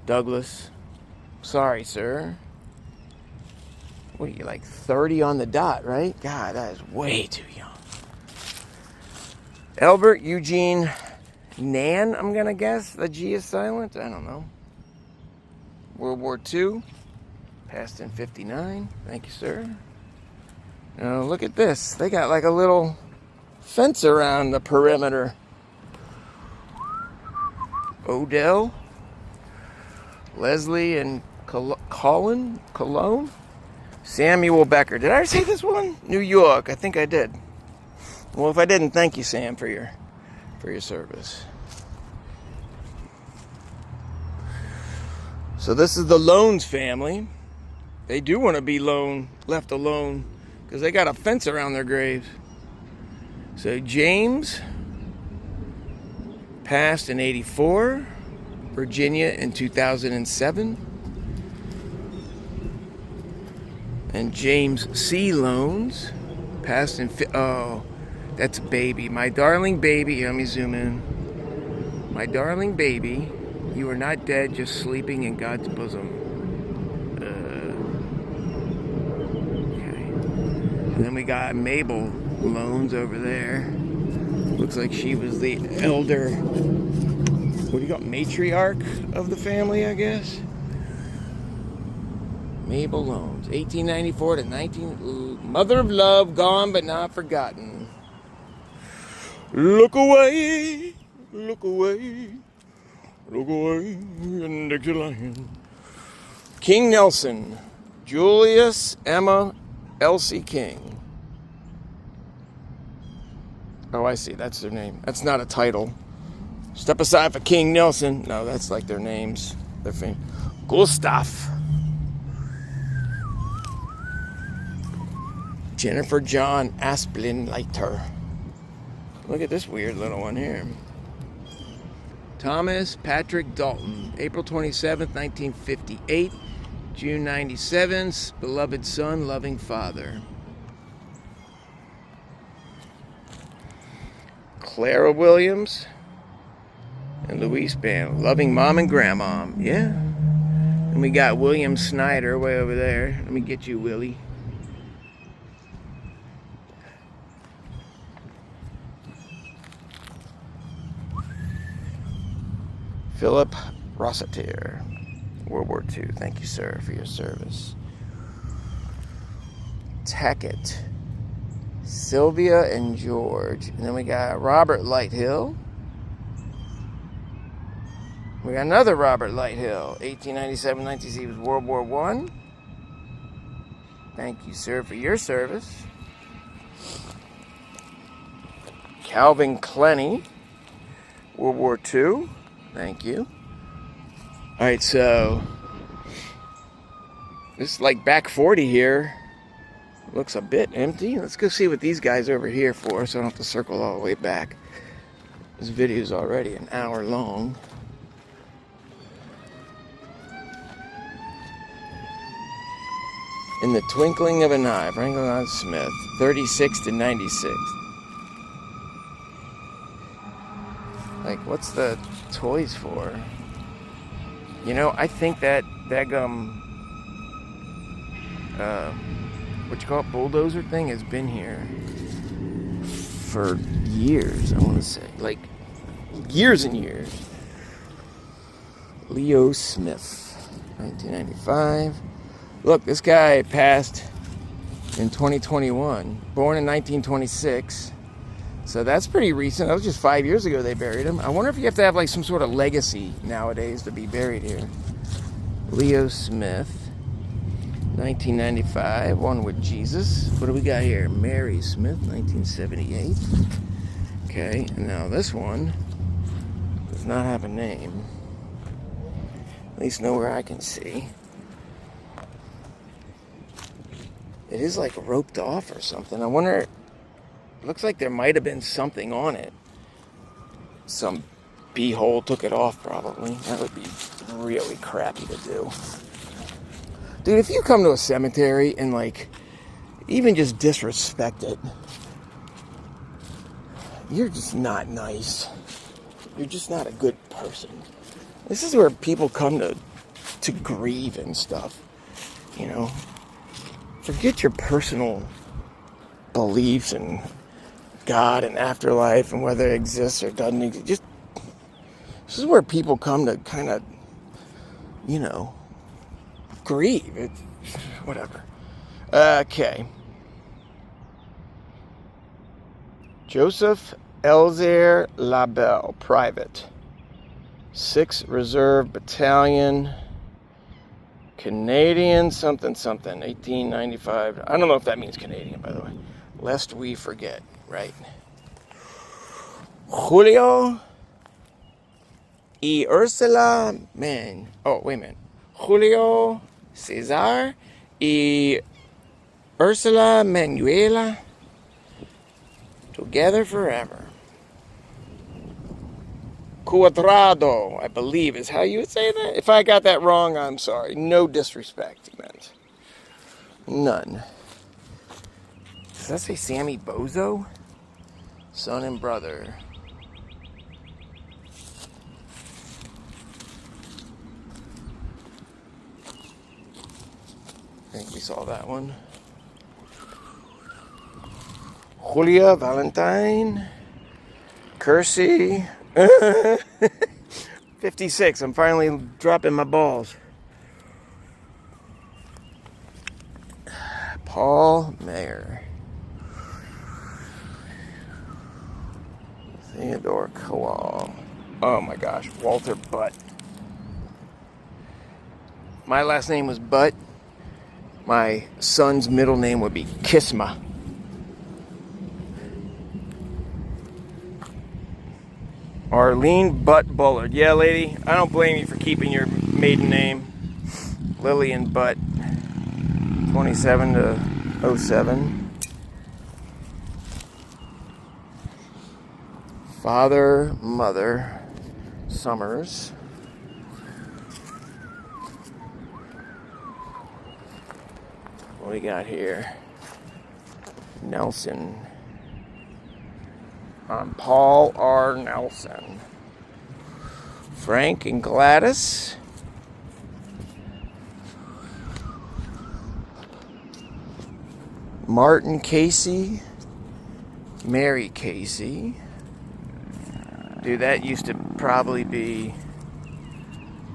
Douglas. Sorry, sir. What are you, like 30 on the dot, right? God, that is way too young. Albert Eugene Nan, I'm going to guess. The G is silent. I don't know. World War II. Passed in 59. Thank you, sir. Now, look at this. They got like a little fence around the perimeter. Odell. Leslie and Cologne. Samuel Becker. Did I say this one? New York. I think I did. Well, if I didn't, thank you, Sam, for your service. So this is the Loans family. They do want to be left alone because they got a fence around their graves. So James passed in 84. Virginia in 2007. And James C. Loans passed in... Oh, that's baby. My darling baby. Let me zoom in. My darling baby, you are not dead, just sleeping in God's bosom. Okay. And then we got Mabel Loans over there. Looks like she was the elder... What do you got? Matriarch of the family, I guess. Mabel Loans, 1894 to 19. Mother of love, gone but not forgotten. Look away, look away, look away in Dixieland. King Nelson, Julius Emma Elsie King. Oh, I see. That's their name. That's not a title. Step aside for King Nelson. No, that's like their names. Their fame. Gustav. Jennifer John Asplin Leiter. Look at this weird little one here. Thomas Patrick Dalton, April 27th, 1958, June 97, beloved son, loving father. Clara Williams and Louise Band, loving mom and grandma. Yeah. And we got William Snyder way over there. Let me get you, Willie. Philip Rossiter, World War II. Thank you, sir, for your service. Tackett, Sylvia and George. And then we got Robert Lighthill. We got another Robert Lighthill, 1897-1960, was World War I. Thank you, sir, for your service. Calvin Clenny, World War II. Thank you. All right, so this is like back 40 here. Looks a bit empty. Let's go see what these guys are over here for, so I don't have to circle all the way back. This video is already an hour long. In the twinkling of an eye, Franklin Smith, 36 to 96. Like, what's the toys for? You know, I think that what you call it, bulldozer thing has been here for years, I want to say. Like, years and years. Leo Smith, 1995. Look, this guy passed in 2021, born in 1926. So that's pretty recent. That was just 5 years ago they buried him. I wonder if you have to have like some sort of legacy nowadays to be buried here. Leo Smith, 1995, One with Jesus. What do we got here? Mary Smith, 1978. Okay, and now this one does not have a name. At least nowhere I can see. It is like roped off or something. I wonder, it looks like there might have been something on it. Some b-hole took it off probably. That would be really crappy to do. Dude, if you come to a cemetery and like, even just disrespect it, you're just not nice. You're just not a good person. This is where people come to grieve and stuff, you know? Forget your personal beliefs in God and afterlife and whether it exists or doesn't exist. Just, this is where people come to kind of, you know, grieve. It's, whatever. Okay. Joseph Elzer Labelle, Private. 6th Reserve Battalion. Canadian something, 1895. I don't know if that means Canadian, by the way. Lest we forget, right? Julio y Ursula Man. Oh, wait a minute. Julio Cesar y Ursula Manuela. Together forever. Cuadrado, I believe, is how you would say that. If I got that wrong, I'm sorry. No disrespect meant. None. Does that say Sammy Bozo? Son and brother. I think we saw that one. Julia Valentine. Kersey. 56. I'm finally dropping my balls. Paul Mayer. Theodore Kowal. Oh my gosh, Walter Butt. My last name was Butt. My son's middle name would be Kisma. Arlene Butt Bullard. Yeah, lady, I don't blame you for keeping your maiden name. Lillian Butt. 27 to 07. Father, mother. Summers. What do we got here? Nelson. Paul R. Nelson. Frank and Gladys. Martin Casey. Mary Casey. Dude, that used to probably be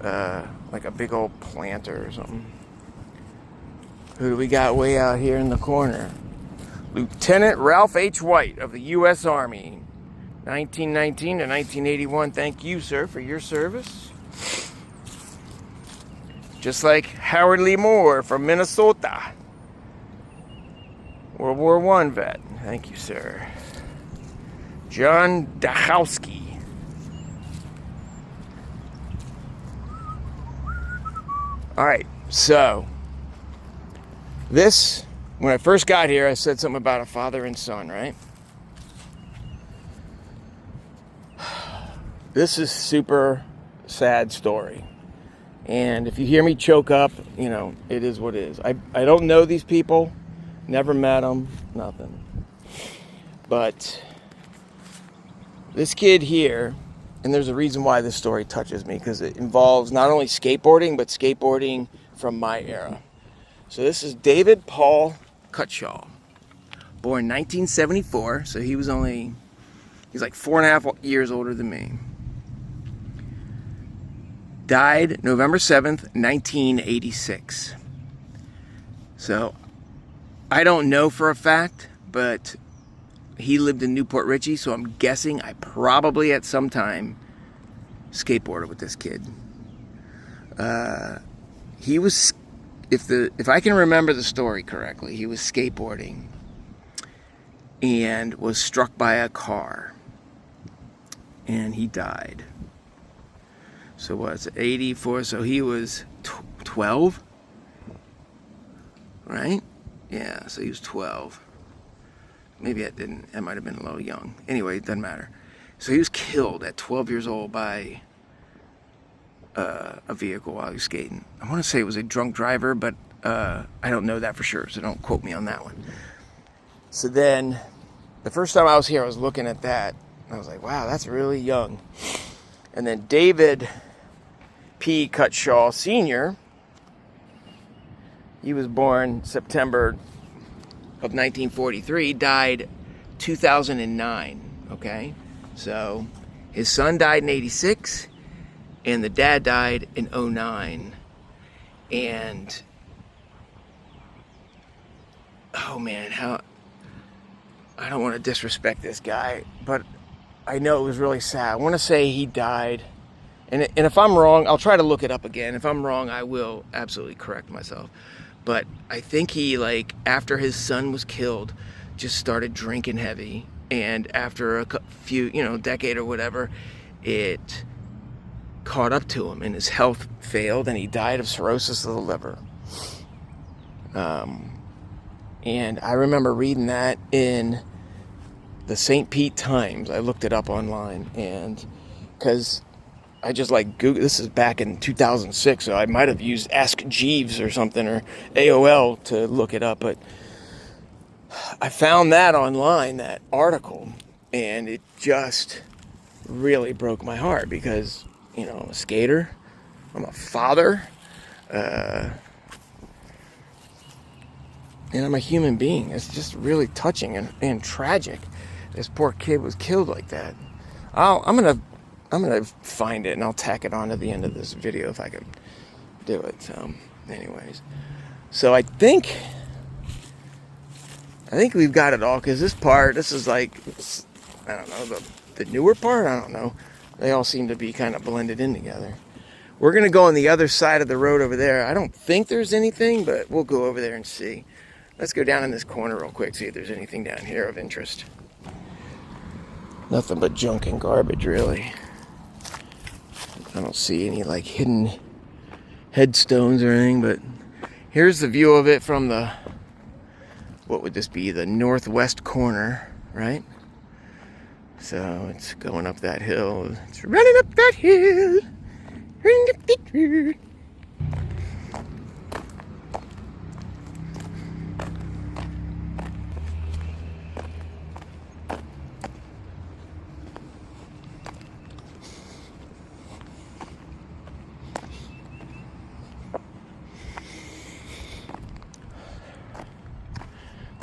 like a big old planter or something. Who do we got way out here in the corner? Lieutenant Ralph H. White of the U.S. Army, 1919 to 1981. Thank you, sir, for your service. Just like Howard Lee Moore from Minnesota, World War I vet. Thank you, sir. John Dachowski. All right, so this, when I first got here, I said something about a father and son, right? This is super sad story. And if you hear me choke up, you know, it is what it is. I don't know these people, never met them, nothing. But this kid here, and there's a reason why this story touches me, because it involves not only skateboarding, but skateboarding from my era. So this is David Paul Cutshaw, born 1974, so he's like 4.5 years older than me. Died November 7th, 1986. So I don't know for a fact, but he lived in Newport Richey, so I'm guessing I probably at some time skateboarded with this kid. He was, if I can remember the story correctly, he was skateboarding and was struck by a car, and he died. So what's it, 84? So he was 12, right? Yeah, so he was 12. Maybe I might have been a little young. Anyway, it doesn't matter. So he was killed at 12 years old by a vehicle while he was skating. I want to say it was a drunk driver, but I don't know that for sure, so don't quote me on that one. So then, the first time I was here, I was looking at that, and I was like, wow, that's really young. And then David P. Cutshaw Sr., he was born September of 1943, died 2009, okay? So his son died in 86, and the dad died in 09. And, oh man, I don't want to disrespect this guy, but I know it was really sad. I want to say he died, and if I'm wrong, I'll try to look it up again. If I'm wrong, I will absolutely correct myself. But I think he, like, after his son was killed, just started drinking heavy. And after a few, decade or whatever, it caught up to him and his health failed and he died of cirrhosis of the liver. And I remember reading that in the St. Pete Times. I looked it up online, and because I just Google, this is back in 2006, so I might have used Ask Jeeves or something, or AOL to look it up, but I found that online, that article, and it just really broke my heart because, I'm a skater, I'm a father, and I'm a human being. It's just really touching and tragic. This poor kid was killed like that. I'm gonna find it and I'll tack it on to the end of this video if I can do it. So, anyways, so I think we've got it all, because this is like, I don't know, the newer part. I don't know. They all seem to be kind of blended in together. We're gonna go on the other side of the road over there. I don't think there's anything, but we'll go over there and see. Let's go down in this corner real quick, see if there's anything down here of interest. Nothing but junk and garbage, really. I don't see any hidden headstones or anything, but here's the view of it from the, what would this be, the northwest corner, right? So it's going up that hill. It's running up that hill. Running up that hill.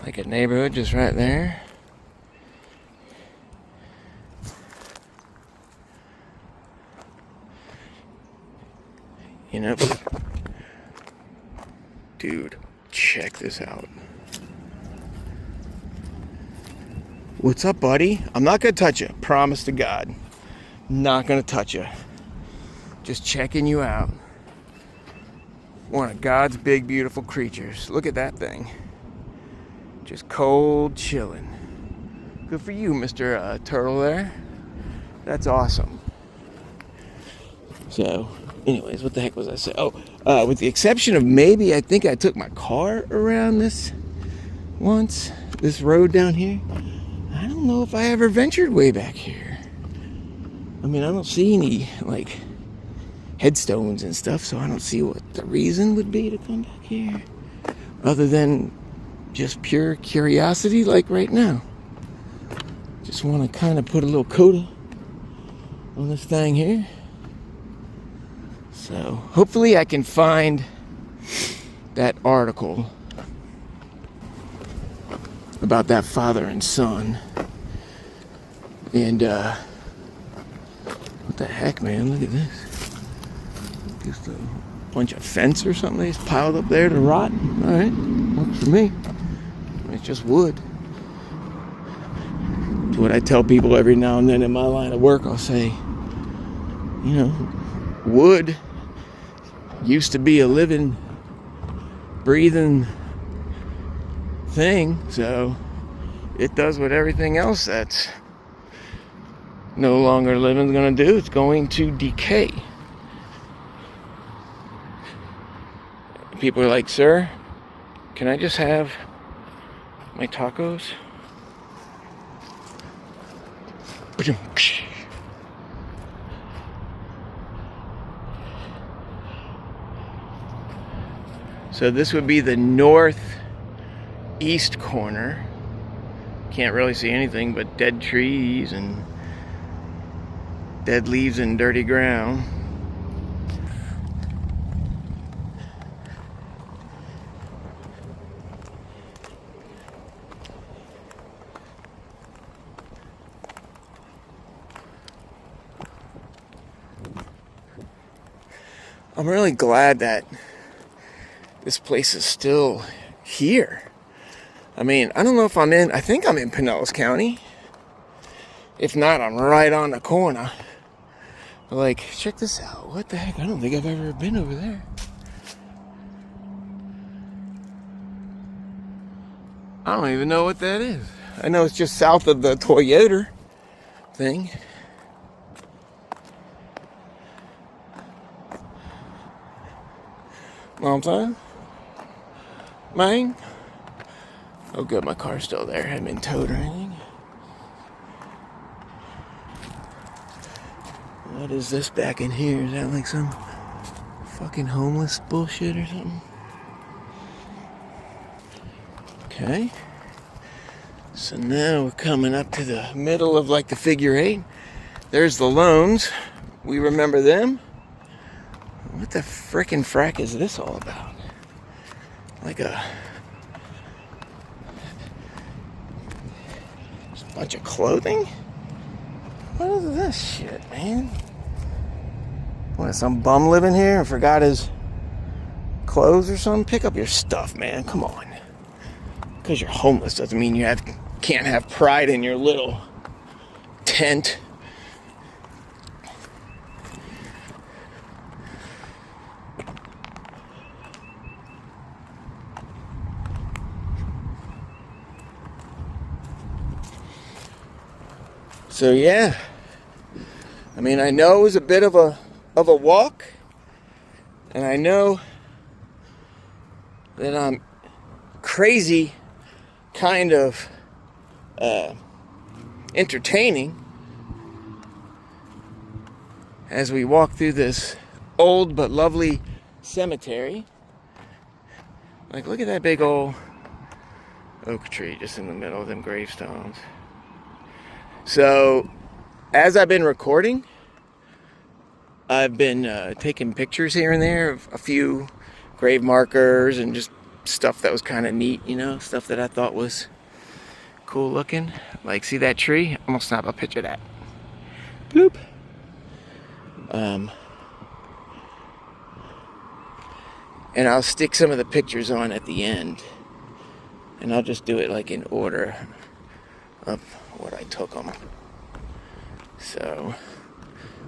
Like a neighborhood just right there. You know, dude, check this out. What's up, buddy? I'm not gonna touch you. Promise to God. Not gonna touch you. Just checking you out. One of God's big, beautiful creatures. Look at that thing. Just cold chilling. Good for you, Mr. Turtle there. That's awesome. So, anyways, what the heck was I saying? Oh, with the exception of maybe I think I took my car around this once. This road down here. I don't know if I ever ventured way back here. I mean, I don't see any, like, headstones and stuff, so I don't see what the reason would be to come back here. Other than just pure curiosity, like right now. Just want to kind of put a little coda on this thing here. So hopefully I can find that article about that father and son. And what the heck, man? Look at this. Just a bunch of fence or something they just piled up there to rot. All right, works for me. It's just wood. It's what I tell people every now and then in my line of work. I'll say, you know, wood used to be a living, breathing thing, so it does what everything else that's no longer living is going to do. It's going to decay. People are like, sir, can I just have my tacos? So this would be the northeast corner. Can't really see anything but dead trees and dead leaves and dirty ground. I'm really glad that this place is still here. I mean, I don't know if I think I'm in Pinellas County. If not, I'm right on the corner. But like, check this out. What the heck? I don't think I've ever been over there. I don't even know what that is. I know it's just south of the Toyota thing. Know what I'm saying? Man. Oh good, my car's still there. Hadn't been towed or anything. What is this back in here? Is that like some fucking homeless bullshit or something? Okay. So now we're coming up to the middle of like the figure 8. There's the loans. We remember them. What the frickin' frack is this all about? Like a bunch of clothing? What is this shit, man? What, some bum living here and forgot his clothes or something? Pick up your stuff, man. Come on. Because you're homeless doesn't mean you can't have pride in your little tent. So yeah, I mean, I know it was a bit of a walk, and I know that I'm crazy kind of entertaining, as we walk through this old but lovely cemetery. Like, look at that big old oak tree just in the middle of them gravestones. So, as I've been recording, I've been taking pictures here and there of a few grave markers and just stuff that was kind of neat, you know, stuff that I thought was cool looking. Like, see that tree? I'm gonna snap a picture of that. Bloop. And I'll stick some of the pictures on at the end, and I'll just do it like in order of what I took them. So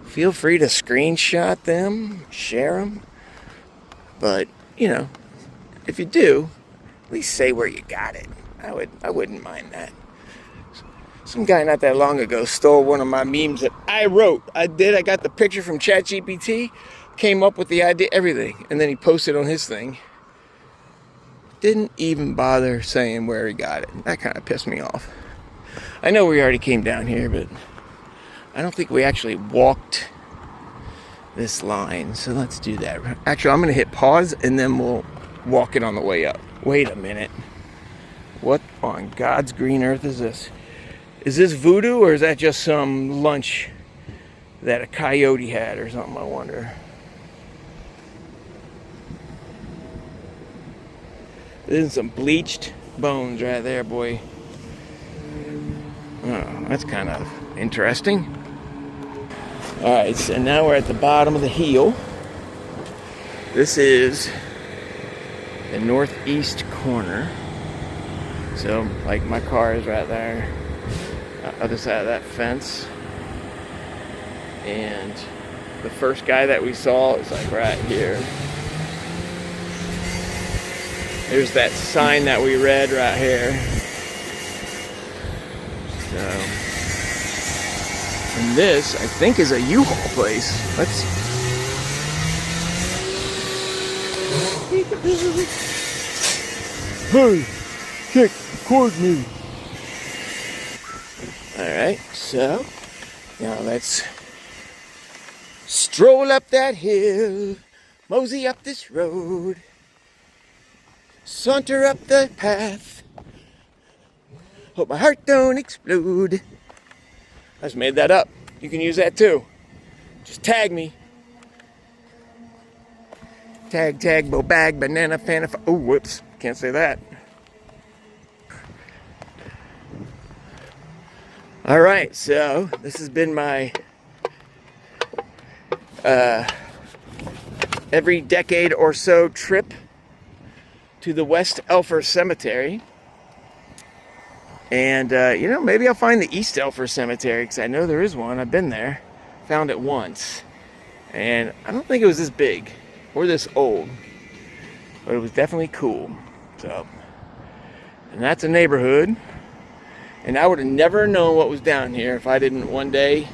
feel free to screenshot them, share them, but you know, if you do, at least say where you got it. I wouldn't mind that. Some guy not that long ago stole one of my memes that I wrote. I got the picture from ChatGPT, came up with the idea, everything, and then he posted on his thing. Didn't even bother saying where he got it. That kind of pissed me off. I know we already came down here, but I don't think we actually walked this line. So let's do that. Actually, I'm going to hit pause and then we'll walk it on the way up. Wait a minute. What on God's green earth is this? Is this voodoo, or is that just some lunch that a coyote had or something, I wonder? There's some bleached bones right there, boy. Oh, that's kind of interesting. Alright, so now we're at the bottom of the hill. This is the northeast corner. So, like, my car is right there. Other side of that fence. And the first guy that we saw is like right here. There's that sign that we read right here. So, and this, I think, is a U-Haul place. Let's. Hey, kick, record me. Alright, so now let's stroll up that hill, mosey up this road, saunter up the path. Hope my heart don't explode. I just made that up. You can use that too. Just tag me. Tag, bo bag, banana, fan. Oh, whoops. Can't say that. All right, so this has been my every decade or so trip to the West Elfer Cemetery. And, you know, maybe I'll find the East Elfer Cemetery, because I know there is one. I've been there, found it once. And I don't think it was this big or this old, but it was definitely cool. So, and that's a neighborhood. And I would have never known what was down here if I didn't one day.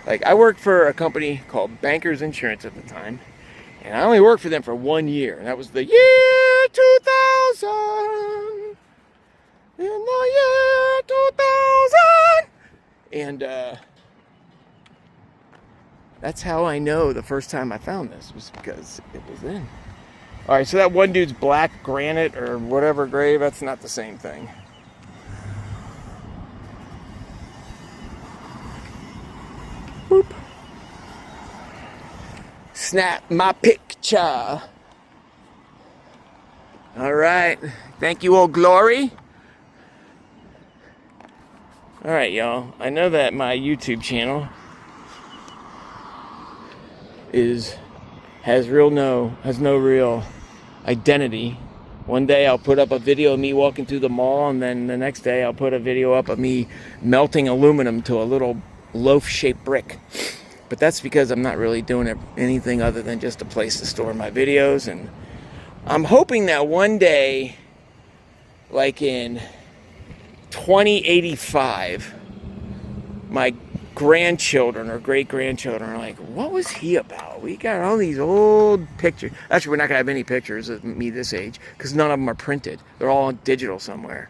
Like, I worked for a company called Bankers Insurance at the time. And I only worked for them for 1 year. And that was the year 2000. In the year 2000. And that's how I know the first time I found this was because it was then. Alright, so that one dude's black granite or whatever grave, that's not the same thing. Boop. Snap my picture. Alright. Thank you, Old Glory. Alright, y'all. I know that my YouTube channel has no real identity. One day I'll put up a video of me walking through the mall, and then the next day I'll put a video up of me melting aluminum to a little loaf-shaped brick. But that's because I'm not really doing anything other than just a place to store my videos. And I'm hoping that one day, like in 2085, my grandchildren or great-grandchildren are like, what was he about? We got all these old pictures. Actually, we're not going to have any pictures of me this age because none of them are printed. They're all on digital somewhere.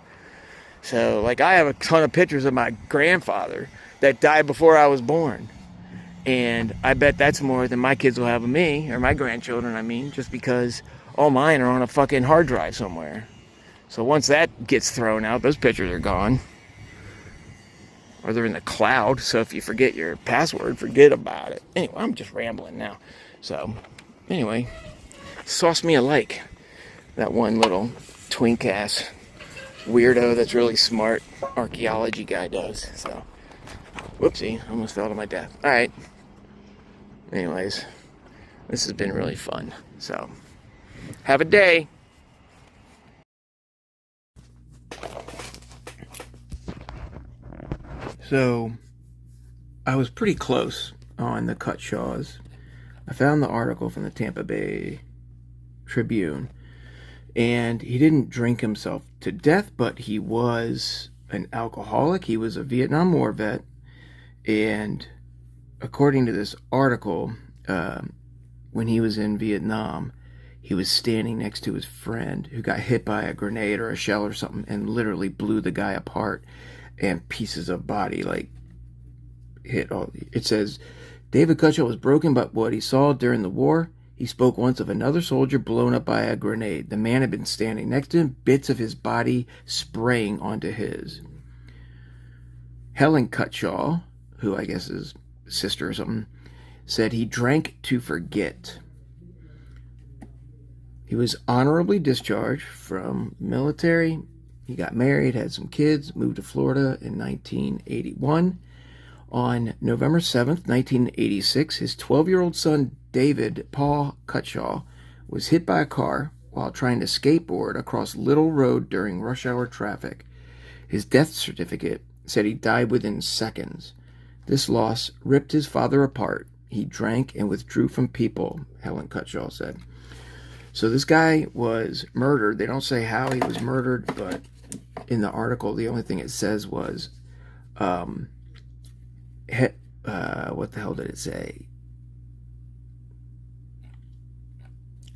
So, like, I have a ton of pictures of my grandfather that died before I was born. And I bet that's more than my kids will have of me, or my grandchildren, I mean, just because all mine are on a fucking hard drive somewhere. So once that gets thrown out, those pictures are gone. Or they're in the cloud, so if you forget your password, forget about it. Anyway, I'm just rambling now. So, anyway, sauce me alike. That one little twink-ass weirdo that's really smart archaeology guy does. So, whoopsie, almost fell to my death. Alright. Anyways, this has been really fun. So, have a day. So, I was pretty close on the Cutshaws. I found the article from the Tampa Bay Tribune, and he didn't drink himself to death, but he was an alcoholic. He was a Vietnam War vet, and according to this article, when he was in Vietnam, he was standing next to his friend who got hit by a grenade or a shell or something and literally blew the guy apart, and pieces of body like hit all. It says David Cutshaw was broken by what he saw during the war. He spoke once of another soldier blown up by a grenade. The man had been standing next to him, bits of his body spraying onto his. Helen Cutshaw, who I guess is sister or something, said he drank to forget. He was honorably discharged from military. He got married, had some kids, moved to Florida in 1981. On November 7th, 1986, his 12-year-old son, David Paul Cutshaw, was hit by a car while trying to skateboard across Little Road during rush hour traffic. His death certificate said he died within seconds. This loss ripped his father apart. He drank and withdrew from people, Helen Cutshaw said. So this guy was murdered. They don't say how he was murdered, but in the article, the only thing it says was, what the hell did it say?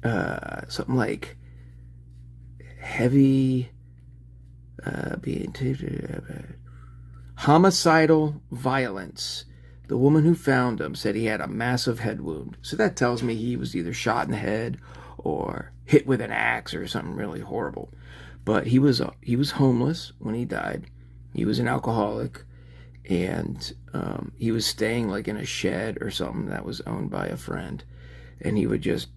Something like heavy, homicidal violence. The woman who found him said he had a massive head wound. So that tells me he was either shot in the head or hit with an axe or something really horrible. But he was homeless when he died. He was an alcoholic, and he was staying like in a shed or something that was owned by a friend. And he would just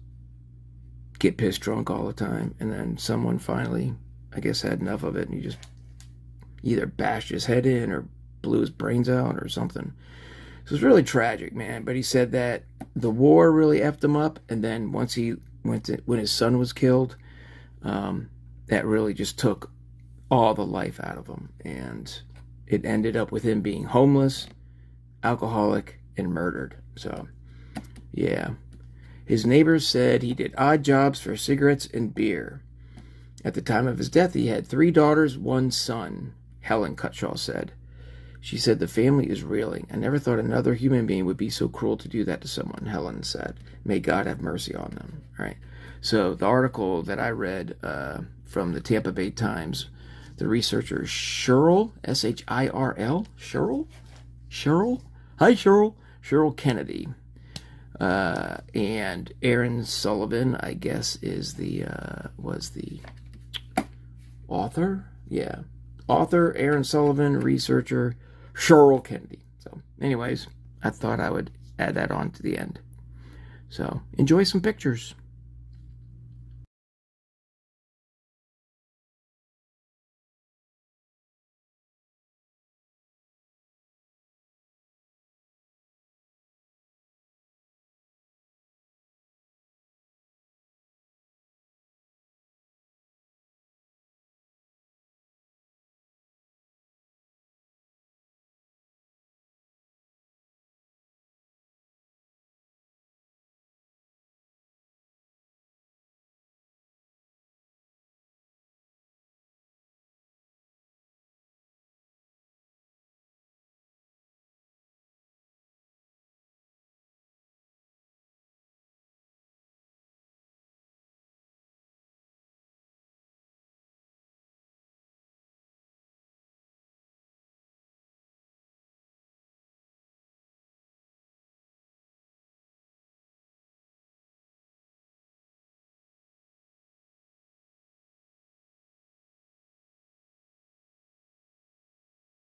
get pissed drunk all the time. And then someone finally, I guess, had enough of it, and he just either bashed his head in or blew his brains out or something. So it was really tragic, man. But he said that the war really effed him up, and then once he when his son was killed, that really just took all the life out of him, and it ended up with him being homeless, alcoholic, and murdered. So, yeah. His neighbors said he did odd jobs for cigarettes and beer. At the time of his death, he had 3 daughters, 1 son, Helen Cutshaw said. She said, the family is reeling. I never thought another human being would be so cruel to do that to someone, Helen said. May God have mercy on them. All right. So the article that I read from the Tampa Bay Times, the researcher Cheryl, S-H-I-R-L, Cheryl? Hi, Cheryl. Cheryl Kennedy. And Aaron Sullivan, I guess, was the author. Yeah. Author, Aaron Sullivan, researcher, Cheryl Kennedy. So, anyways, I thought I would add that on to the end. So, enjoy some pictures.